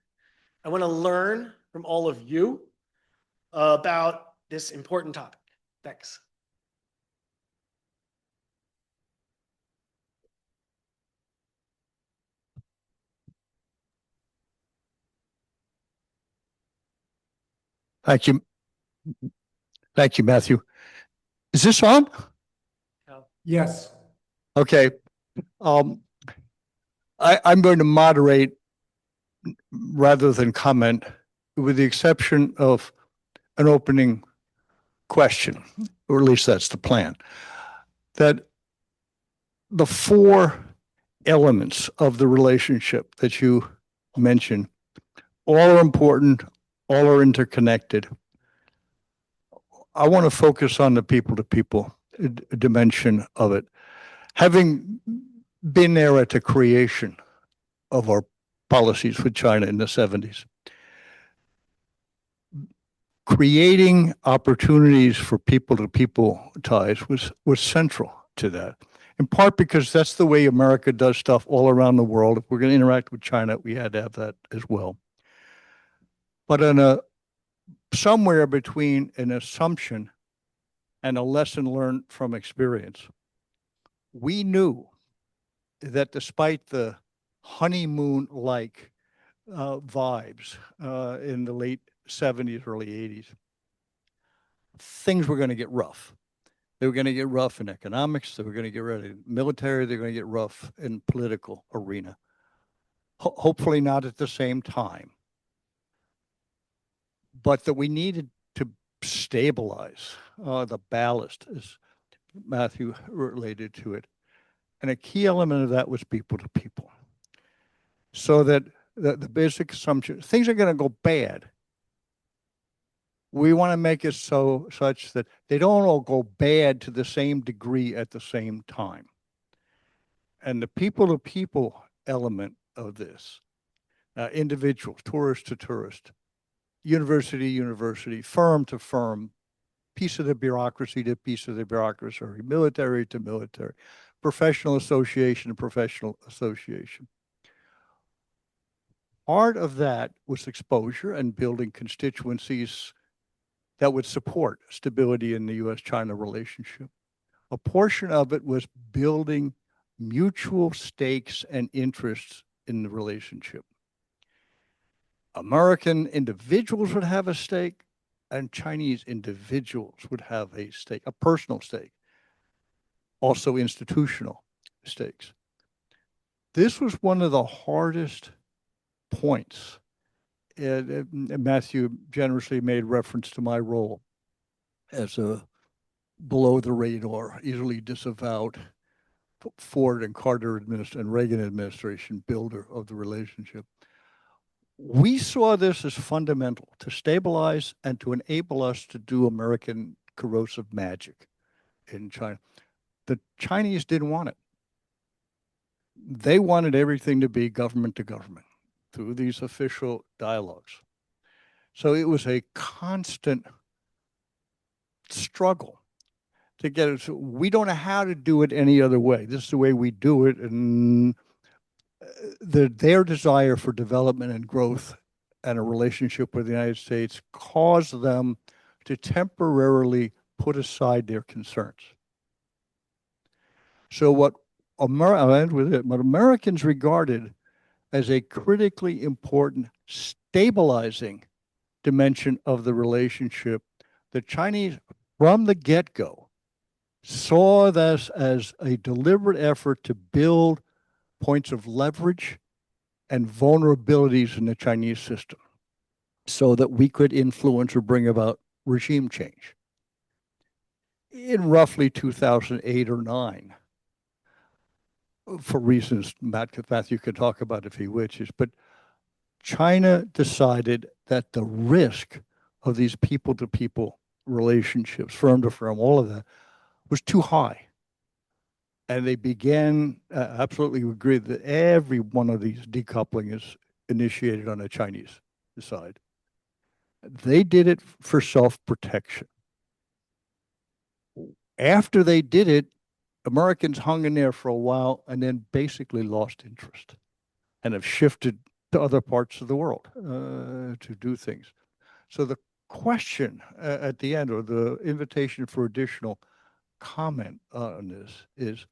I want to learn from all of you about this important topic. Thanks. Thank you. Thank you, Matthew. Is this on? Yes. Okay. I'm going to moderate rather than comment, with the exception of an opening question, or at least that's the plan. That the 4 elements of the relationship that you mentioned, all are important, all are interconnected. I want to focus on the people-to-people dimension of it. Having been there at the creation of our policies with China in the 70s, creating opportunities for people-to-people ties was central to that. In part because that's the way America does stuff all around the world. If we're going to interact with China, we had to have that as well. But somewhere between an assumption and a lesson learned from experience, we knew that despite the honeymoon-like vibes in the late 70s, early 80s, things were going to get rough. They were going to get rough in economics. They were going to get rough in military. They're going to get rough in political arena. Hopefully not at the same time. But that we needed to stabilize the ballast, as Matthew related to it. And a key element of that was people to people. So that the basic assumption, things are going to go bad. We want to make it such that they don't all go bad to the same degree at the same time. And the people-to-people element of this, individuals, tourist to tourist, university to university, firm to firm, piece of the bureaucracy to piece of the bureaucracy, military to military, professional association to professional association. Part of that was exposure and building constituencies that would support stability in the U.S.-China relationship. A portion of it was building mutual stakes and interests in the relationship. American individuals would have a stake, and Chinese individuals would have a stake, a personal stake, also institutional stakes. This was one of the hardest points. Matthew generously made reference to my role as a below the radar, easily disavowed Ford and Carter and Reagan administration builder of the relationship. We saw this as fundamental to stabilize and to enable us to do American corrosive magic in China. The Chinese didn't want it. They wanted everything to be government to government through these official dialogues. So it was a constant struggle to get it. So we don't know how to do it any other way. This is the way we do it. And their desire for development and growth and a relationship with the United States caused them to temporarily put aside their concerns. So I'll end with it, what Americans regarded as a critically important stabilizing dimension of the relationship, the Chinese from the get-go saw this as a deliberate effort to build points of leverage and vulnerabilities in the Chinese system so that we could influence or bring about regime change. In roughly 2008 or 9, for reasons Matthew could talk about if he wishes, but China decided that the risk of these people-to-people relationships, firm to firm, all of that, was too high. And they began, absolutely agree that every one of these decoupling is initiated on the Chinese side. They did it for self-protection. After they did it, Americans hung in there for a while and then basically lost interest and have shifted to other parts of the world to do things. So the question at the end, or the invitation for additional comment on this, is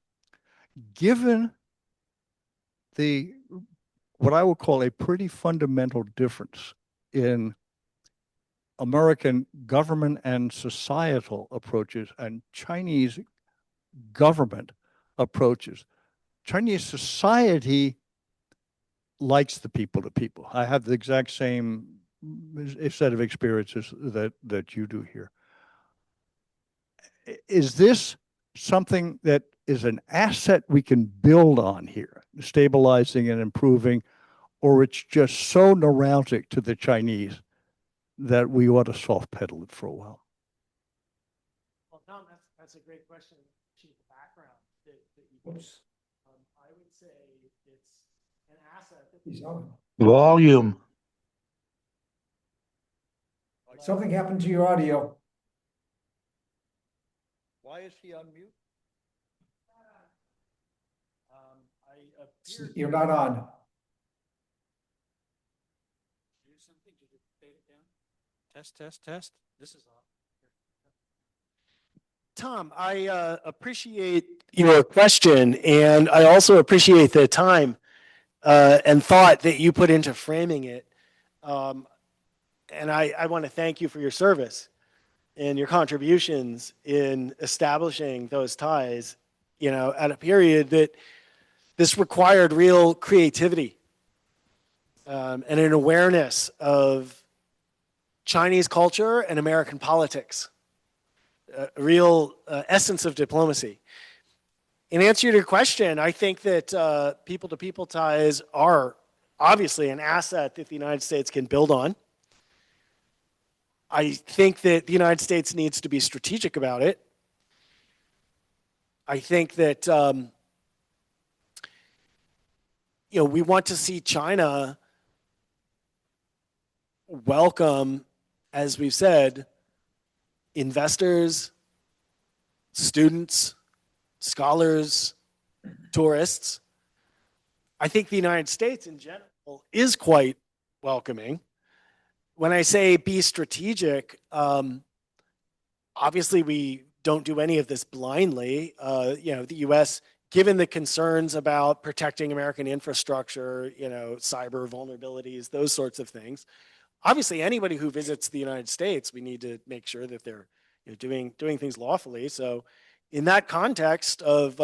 given what I would call a pretty fundamental difference in American government and societal approaches and Chinese government approaches, Chinese society likes the people to people. I have the exact same set of experiences that you do here. Is this something that is an asset we can build on here, stabilizing and improving, or it's just so neuralgic to the Chinese that we ought to soft pedal it for a while? Well, Tom, that's a great question. The background that you Oops. I would say it's an asset. He's on. Volume. Something happened to your audio. Why is he on mute? You're not on. Test. This is on. Tom, I appreciate your question, and I also appreciate the time and thought that you put into framing it. And I want to thank you for your service and your contributions in establishing those ties, at a period that this required real creativity and an awareness of Chinese culture and American politics, a real essence of diplomacy. In answer to your question, I think that people-to-people ties are obviously an asset that the United States can build on. I think that the United States needs to be strategic about it. I think that we want to see China welcome, as we've said, investors, students, scholars, tourists. I think the United States in general is quite welcoming. When I say be strategic, obviously we don't do any of this blindly. The U.S., given the concerns about protecting American infrastructure, cyber vulnerabilities, those sorts of things, obviously anybody who visits the United States, we need to make sure that they're doing things lawfully. So in that context of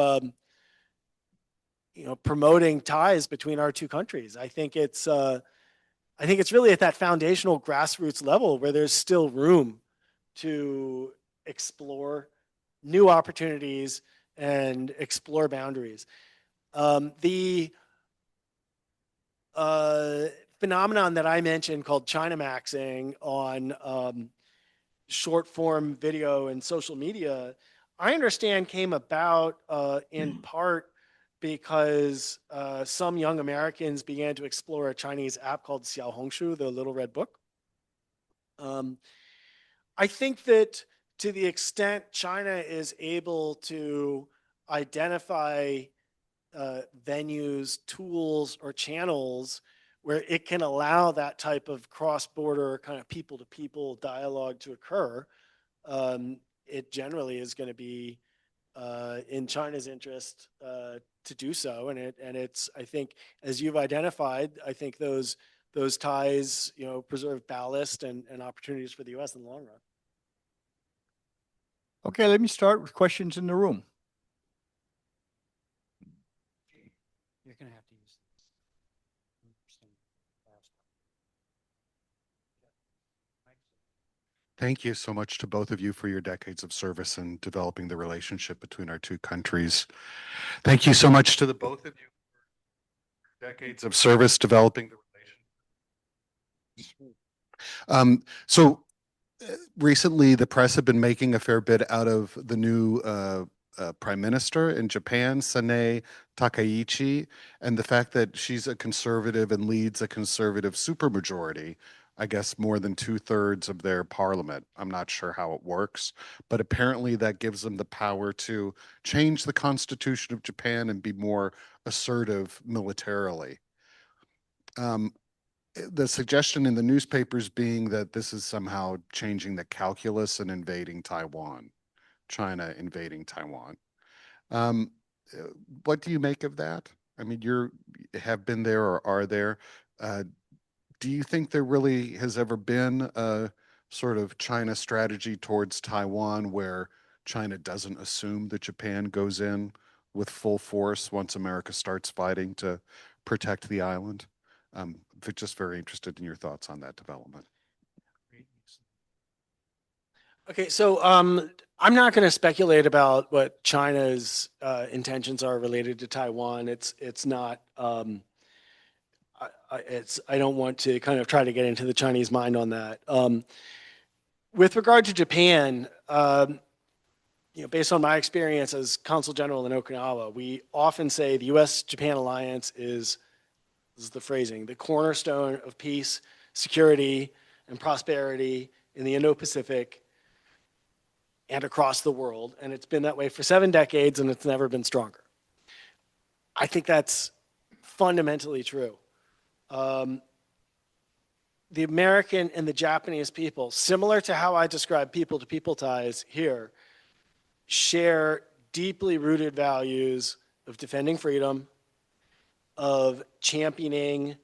promoting ties between our two countries, I think it's really at that foundational grassroots level where there's still room to explore new opportunities and explore boundaries. The phenomenon that I mentioned called China maxing on short form video and social media, I understand came about in part because some young Americans began to explore a Chinese app called Xiaohongshu, the Little Red Book. I think that to the extent China is able to identify venues, tools, or channels where it can allow that type of cross-border kind of people-to-people dialogue to occur, it generally is going to be in China's interest to do so. And it's, I think, as you've identified, I think those ties, preserve ballast and opportunities for the U.S. in the long run. Okay, let me start with questions in the room. You're gonna have to use. Thank you so much to both of you for your decades of service in developing the relationship between our two countries. Thank you so much to the both of you for decades of service developing the relationship. Recently, the press have been making a fair bit out of the new prime minister in Japan, Sanae Takaichi, and the fact that she's a conservative and leads a conservative supermajority. I guess more than 2/3 of their parliament. I'm not sure how it works, but apparently that gives them the power to change the constitution of Japan and be more assertive militarily. The suggestion in the newspapers being that this is somehow changing the calculus and invading Taiwan, China invading Taiwan. What do you make of that? I mean, have been there or are there. Do you think there really has ever been a sort of China strategy towards Taiwan where China doesn't assume that Japan goes in with full force once America starts fighting to protect the island? Just very interested in your thoughts on that development. Okay, so I'm not going to speculate about what China's intentions are related to Taiwan. It's not. I don't want to kind of try to get into the Chinese mind on that. With regard to Japan, based on my experience as Consul General in Okinawa, we often say the U.S.-Japan alliance is, this is the phrasing, the cornerstone of peace, security, and prosperity in the Indo-Pacific and across the world. And it's been that way for 7 decades, and it's never been stronger. I think that's fundamentally true. The American and the Japanese people, similar to how I describe people-to-people ties here, share deeply rooted values of defending freedom, of championing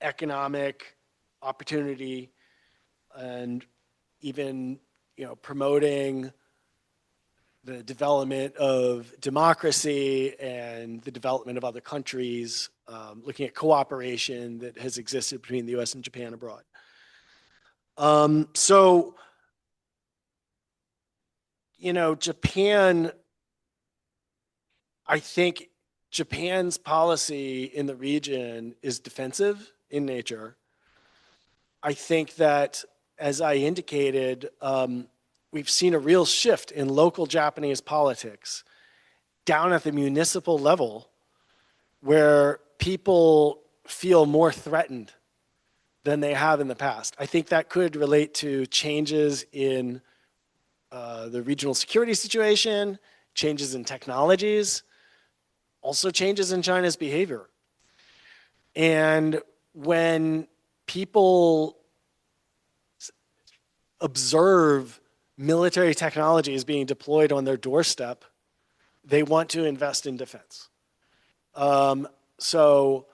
economic opportunity, and even promoting the development of democracy and the development of other countries, looking at cooperation that has existed between the U.S. and Japan abroad. Japan, I think Japan's policy in the region is defensive in nature. I think that, as I indicated, we've seen a real shift in local Japanese politics down at the municipal level where people feel more threatened than they have in the past. I think that could relate to changes in the regional security situation, changes in technologies, also changes in China's behavior. And when people observe military technologies being deployed on their doorstep, they want to invest in defense. So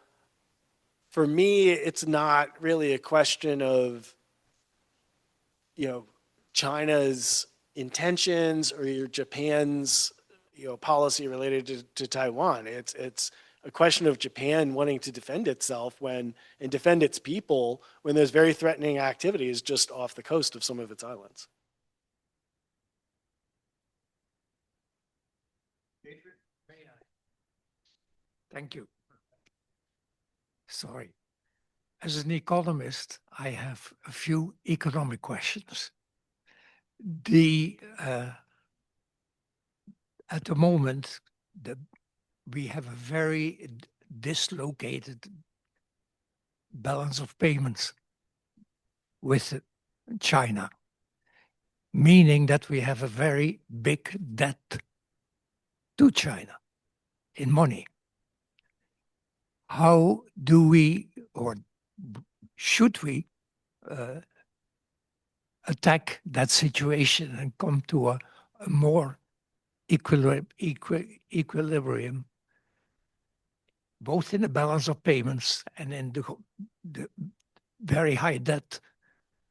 for me, it's not really a question of, China's intentions or Japan's, policy related to Taiwan. It's a question of Japan wanting to defend itself and defend its people when there's very threatening activities just off the coast of some of its islands. Thank you. Sorry. As an economist, I have a few economic questions. At the moment, we have a very dislocated balance of payments with China, meaning that we have a very big debt to China in money. How do we, or should we attack that situation and come to a more equilibrium, both in the balance of payments and in the very high debt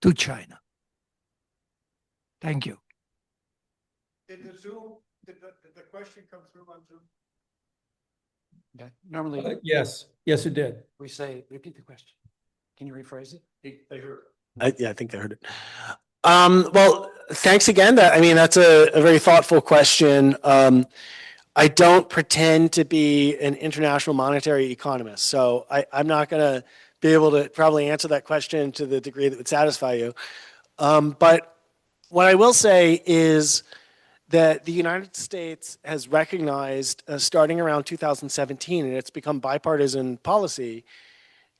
to China? Thank you. Did the Zoom, did the question come through on Zoom? Okay. Normally, Yes, yes, it did. we say, repeat the question. Can you rephrase it? They heard. Yeah, I think they heard it. Well, thanks again. I mean, that's a very thoughtful question. I don't pretend to be an international monetary economist, so I'm not going to be able to probably answer that question to the degree that would satisfy you. But what I will say is that the United States has recognized, starting around 2017, and it's become bipartisan policy,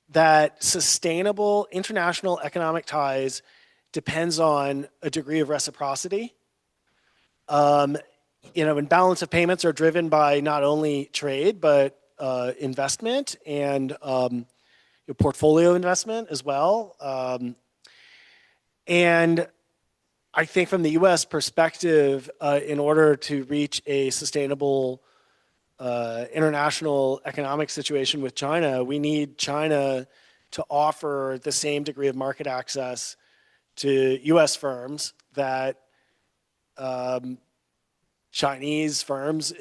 that sustainable international economic ties depends on a degree of reciprocity. And balance of payments are driven by not only trade, but investment and portfolio investment as well. And I think from the US perspective, in order to reach a sustainable international economic situation with China, we need China to offer the same degree of market access to US firms that Chinese firms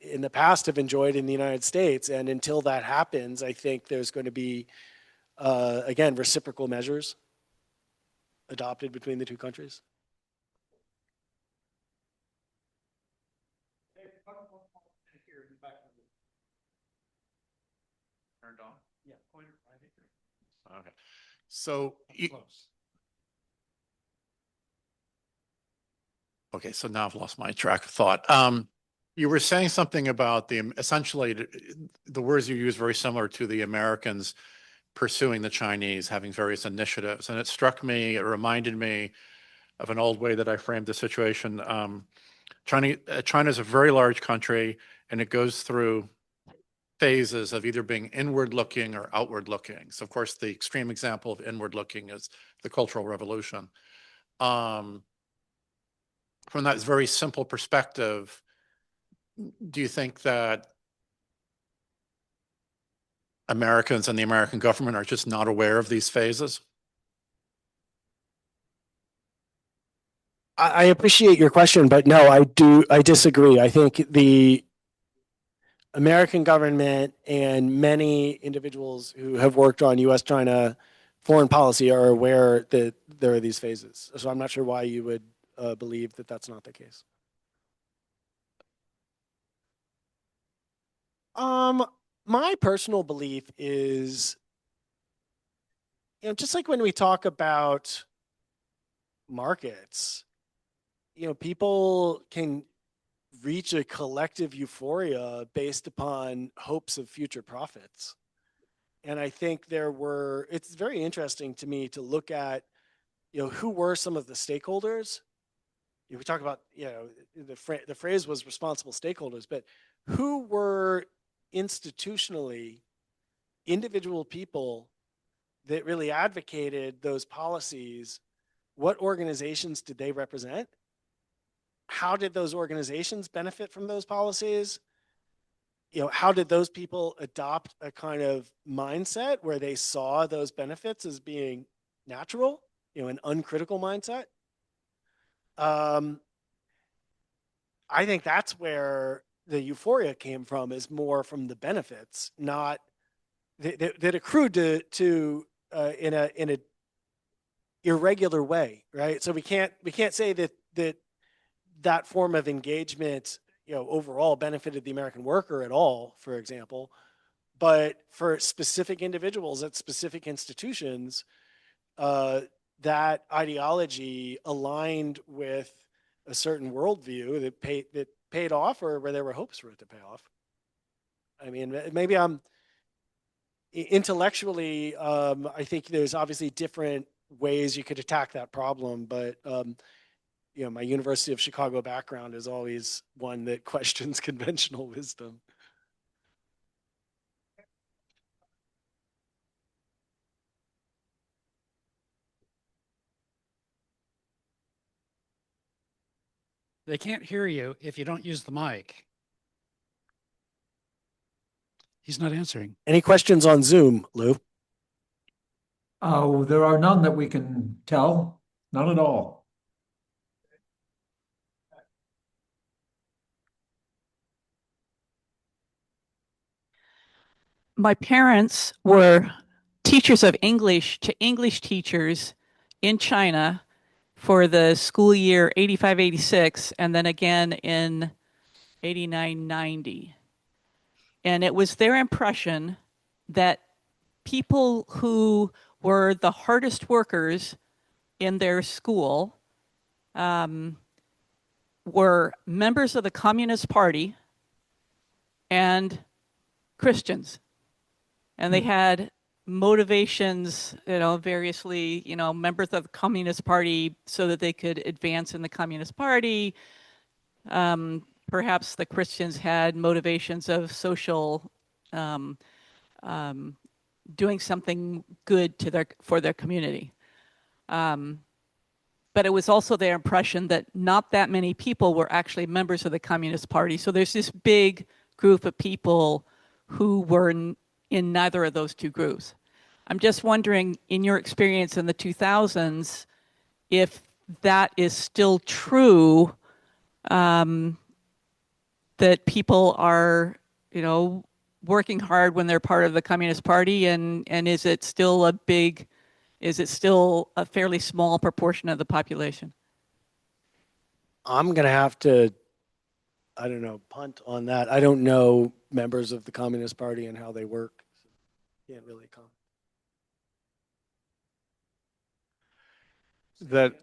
in the past have enjoyed in the United States. And until that happens, I think there's going to be, again, reciprocal measures adopted between the two countries. Turned on? Yeah, point it right here. Okay. So, Close. okay, so now I've lost my track of thought. You were saying something about essentially the words you use very similar to the Americans pursuing the Chinese, having various initiatives. And it struck me, it reminded me of an old way that I framed the situation. China is a very large country, and it goes through phases of either being inward looking or outward looking. So of course, the extreme example of inward looking is the Cultural Revolution. From that very simple perspective, do you think that Americans and the American government are just not aware of these phases? I appreciate your question, but no, I disagree. I think the American government and many individuals who have worked on US-China foreign policy are aware that there are these phases. So I'm not sure why you would believe that that's not the case. My personal belief is, just like when we talk about markets, people can reach a collective euphoria based upon hopes of future profits. And I think it's very interesting to me to look at, who were some of the stakeholders. We talk about, the phrase was responsible stakeholders, but who were institutionally individual people that really advocated those policies? What organizations did they represent? How did those organizations benefit from those policies? How did those people adopt a kind of mindset where they saw those benefits as being natural, an uncritical mindset? I think that's where the euphoria came from, is more from the benefits, not that accrued to in a irregular way, right? So we can't say that form of engagement, overall benefited the American worker at all, for example, but for specific individuals at specific institutions, that ideology aligned with a certain worldview that paid off, or where there were hopes for it to pay off. I mean, maybe I'm intellectually, I think there's obviously different ways you could attack that problem, but my University of Chicago background is always one that questions conventional wisdom. They can't hear you if you don't use the mic. He's not answering. Any questions on Zoom, Lou? Oh, there are none that we can tell. None at all. My parents were teachers of English to English teachers in China for the school year 85-86 and then again in 89-90. And it was their impression that people who were the hardest workers in their school were members of the Communist Party and Christians. And they had motivations, variously, members of the Communist Party so that they could advance in the Communist Party. Perhaps the Christians had motivations of social, doing something good for their community. But it was also their impression that not that many people were actually members of the Communist Party. So there's this big group of people who were in neither of those two groups. I'm just wondering, in your experience in the 2000s, if that is still true, that people are, working hard when they're part of the Communist Party, and is it still a fairly small proportion of the population? I'm going to have to, punt on that. I don't know members of the Communist Party and how they work. Can't really comment. That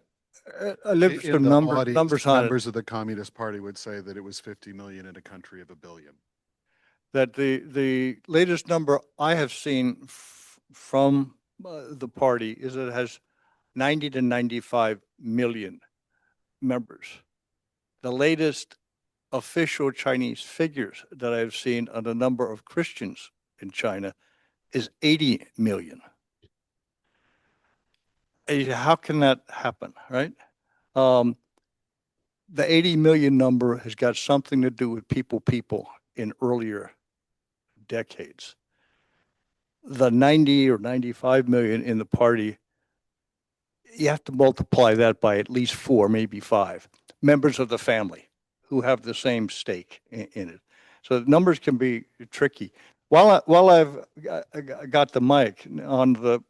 a little bit of In the audience, numbers on it. members of the Communist Party would say that it was 50 million in a country of 1 billion. That the latest number I have seen from the party is that it has 90 to 95 million members. The latest official Chinese figures that I've seen on the number of Christians in China is 80 million. How can that happen, right? The 80 million number has got something to do with people in earlier decades. The 90 or 95 million in the party, you have to multiply that by at least 4, maybe 5 members of the family who have the same stake in it. So the numbers can be tricky. While I've got the mic on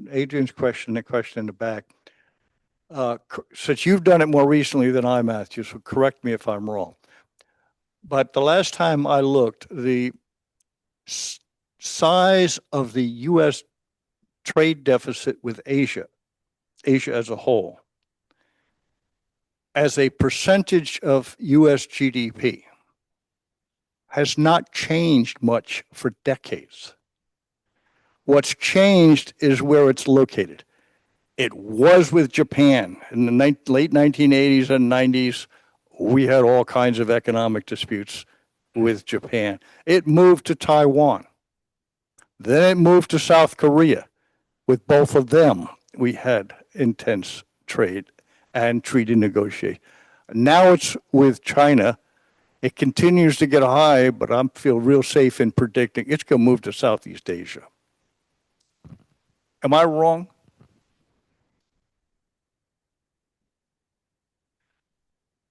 Adrian's question, the question in the back, since you've done it more recently than I, Matthew, so correct me if I'm wrong. But the last time I looked, the size of the U.S. trade deficit with Asia as a whole, as a percentage of U.S. GDP, has not changed much for decades. What's changed is where it's located. It was with Japan in the late 1980s and 90s. We had all kinds of economic disputes with Japan. It moved to Taiwan. Then it moved to South Korea. With both of them, we had intense trade and treaty negotiation. Now it's with China. It continues to get high, but I feel real safe in predicting it's going to move to Southeast Asia. Am I wrong?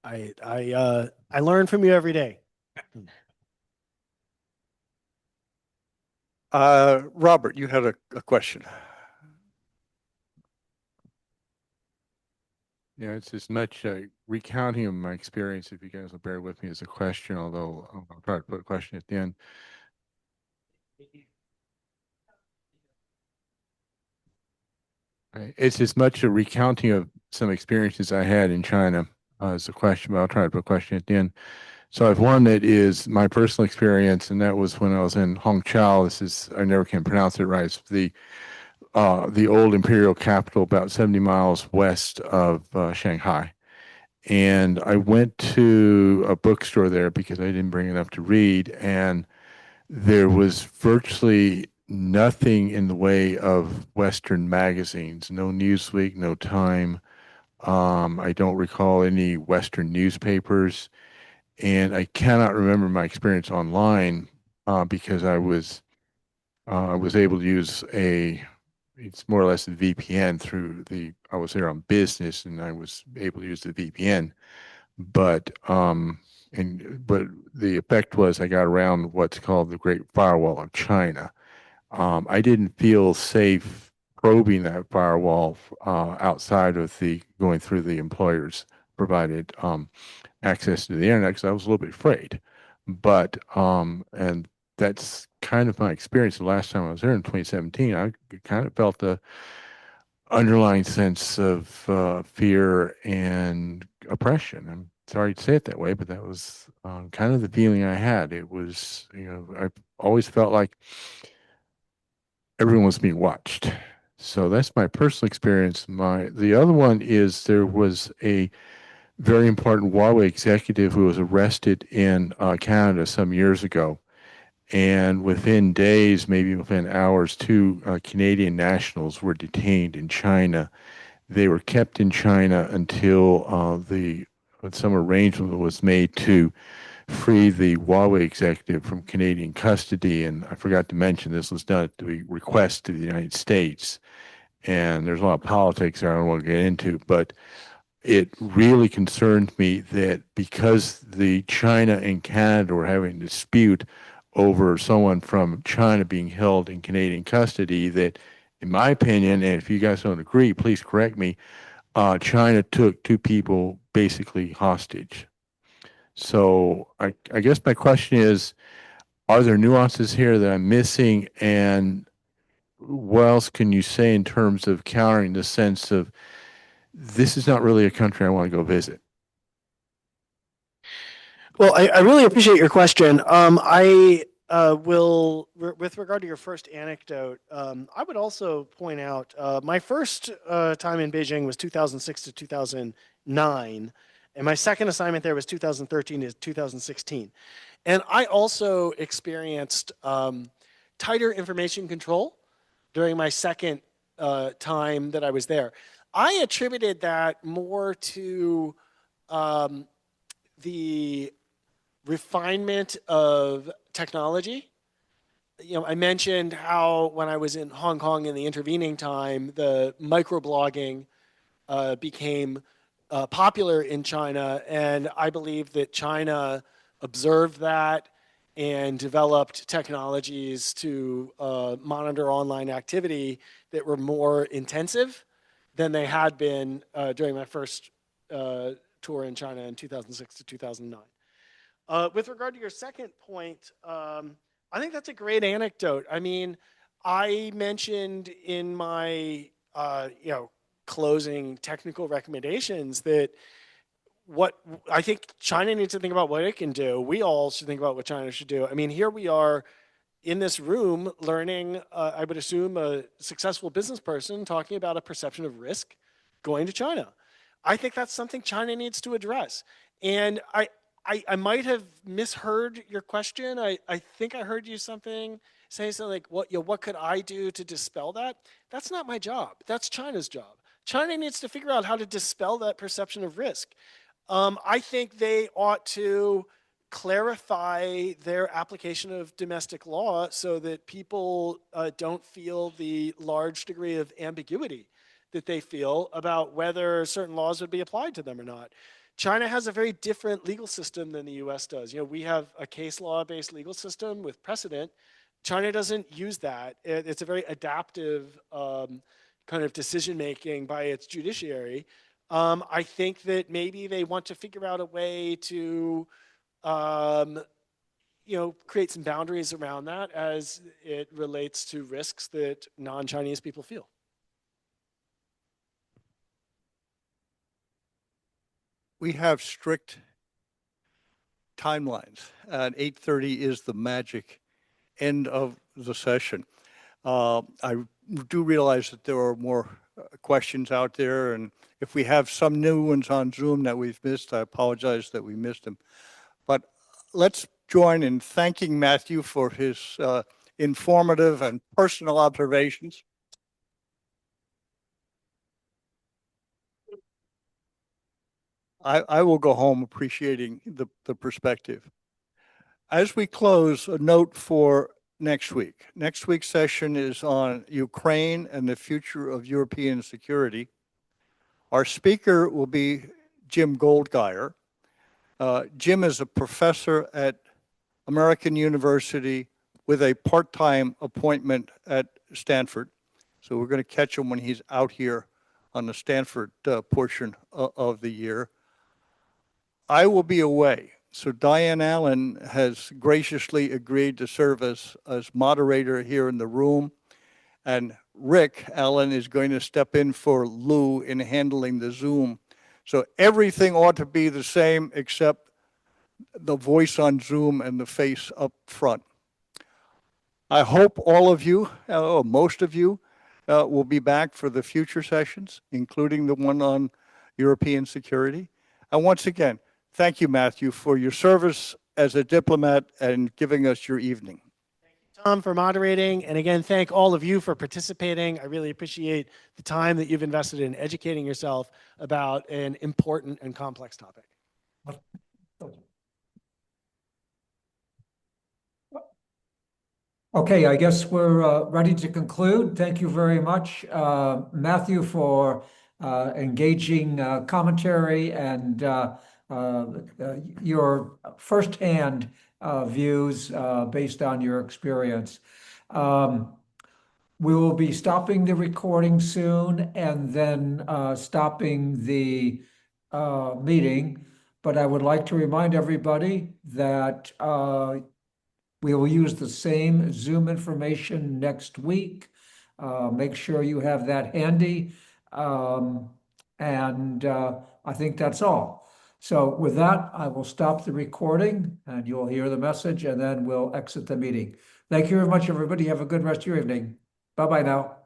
I learn from you every day. Robert, you had a question. Yeah, it's as much a recounting of my experience, if you guys will bear with me, as a question, although I'll try to put a question at the end. It's as much a recounting of some experiences I had in China as a question, but I'll try to put a question at the end. So I have one that is my personal experience, and that was when I was in Hongqiao. This is, I never can pronounce it right. It's the old imperial capital, about 70 miles west of Shanghai. And I went to a bookstore there because I didn't bring enough to read, and there was virtually nothing in the way of Western magazines, no Newsweek, no Time, I don't recall any Western newspapers, and I cannot remember my experience online because I was able to use it's more or less a VPN I was there on business and I was able to use the VPN, but the effect was I got around what's called the Great Firewall of China. I didn't feel safe probing that firewall outside of going through the employer's provided access to the internet because I was a little bit afraid. But and that's kind of my experience. The last time I was there in 2017, I kind of felt the underlying sense of fear and oppression. I'm sorry to say it that way, but that was kind of the feeling I had. It was, I always felt like everyone was being watched. So that's my personal experience. The other one is there was a very important Huawei executive who was arrested in Canada some years ago. And within days, maybe within hours, two Canadian nationals were detained in China. They were kept in China until some arrangement was made to free the Huawei executive from Canadian custody. And I forgot to mention this was done at the request of the United States. And there's a lot of politics there I don't want to get into, but it really concerned me that because the China and Canada were having a dispute over someone from China being held in Canadian custody, that in my opinion, and if you guys don't agree, please correct me, China took two people basically hostage. So I guess my question is, are there nuances here that I'm missing? And what else can you say in terms of countering the sense of this is not really a country I want to go visit? Well, I really appreciate your question. I will, with regard to your first anecdote, I would also point out my first time in Beijing was 2006 to 2009, and my second assignment there was 2013 to 2016. And I also experienced tighter information control during my second time that I was there. I attributed that more to the refinement of technology. I mentioned how when I was in Hong Kong in the intervening time, the microblogging became popular in China, and I believe that China observed that and developed technologies to monitor online activity that were more intensive than they had been during my first tour in China in 2006 to 2009. With regard to your second point, I think that's a great anecdote. I mean, I mentioned in my closing technical recommendations that what I think China needs to think about what it can do. We all should think about what China should do. I mean, here we are in this room learning, I would assume a successful business person talking about a perception of risk going to China. I think that's something China needs to address. And I might have misheard your question. I think I heard you say something like, what could I do to dispel that? That's not my job. That's China's job. China needs to figure out how to dispel that perception of risk. I think they ought to clarify their application of domestic law so that people don't feel the large degree of ambiguity that they feel about whether certain laws would be applied to them or not. China has a very different legal system than the US does. We have a case law-based legal system with precedent. China doesn't use that. It's a very adaptive kind of decision-making by its judiciary. I think that maybe they want to figure out a way to create some boundaries around that as it relates to risks that non-Chinese people feel. We have strict timelines, and 8:30 is the magic end of the session. I do realize that there are more questions out there, and if we have some new ones on Zoom that we've missed, I apologize that we missed them. But let's join in thanking Matthew for his informative and personal observations. I will go home appreciating the perspective. As we close, a note for next week. Next week's session is on Ukraine and the future of European security. Our speaker will be Jim Goldgeier. Jim is a professor at American University with a part-time appointment at Stanford. So we're going to catch him when he's out here on the Stanford portion of the year. I will be away. So Diane Allen has graciously agreed to serve as moderator here in the room. And Rick Allen is going to step in for Lou in handling the Zoom. So everything ought to be the same except the voice on Zoom and the face up front. I hope all of you, or most of you, will be back for the future sessions, including the one on European security. And once again, thank you, Matthew, for your service as a diplomat and giving us your evening. Tom, for moderating. And again, thank all of you for participating. I really appreciate the time that you've invested in educating yourself about an important and complex topic. Okay, I guess we're ready to conclude. Thank you very much, Matthew, for engaging commentary and your firsthand views based on your experience. We will be stopping the recording soon and then stopping the meeting. But I would like to remind everybody that we will use the same Zoom information next week. Make sure you have that handy. And I think that's all. So with that, I will stop the recording and you'll hear the message and then we'll exit the meeting. Thank you very much, everybody. Have a good rest of your evening. Bye-bye now.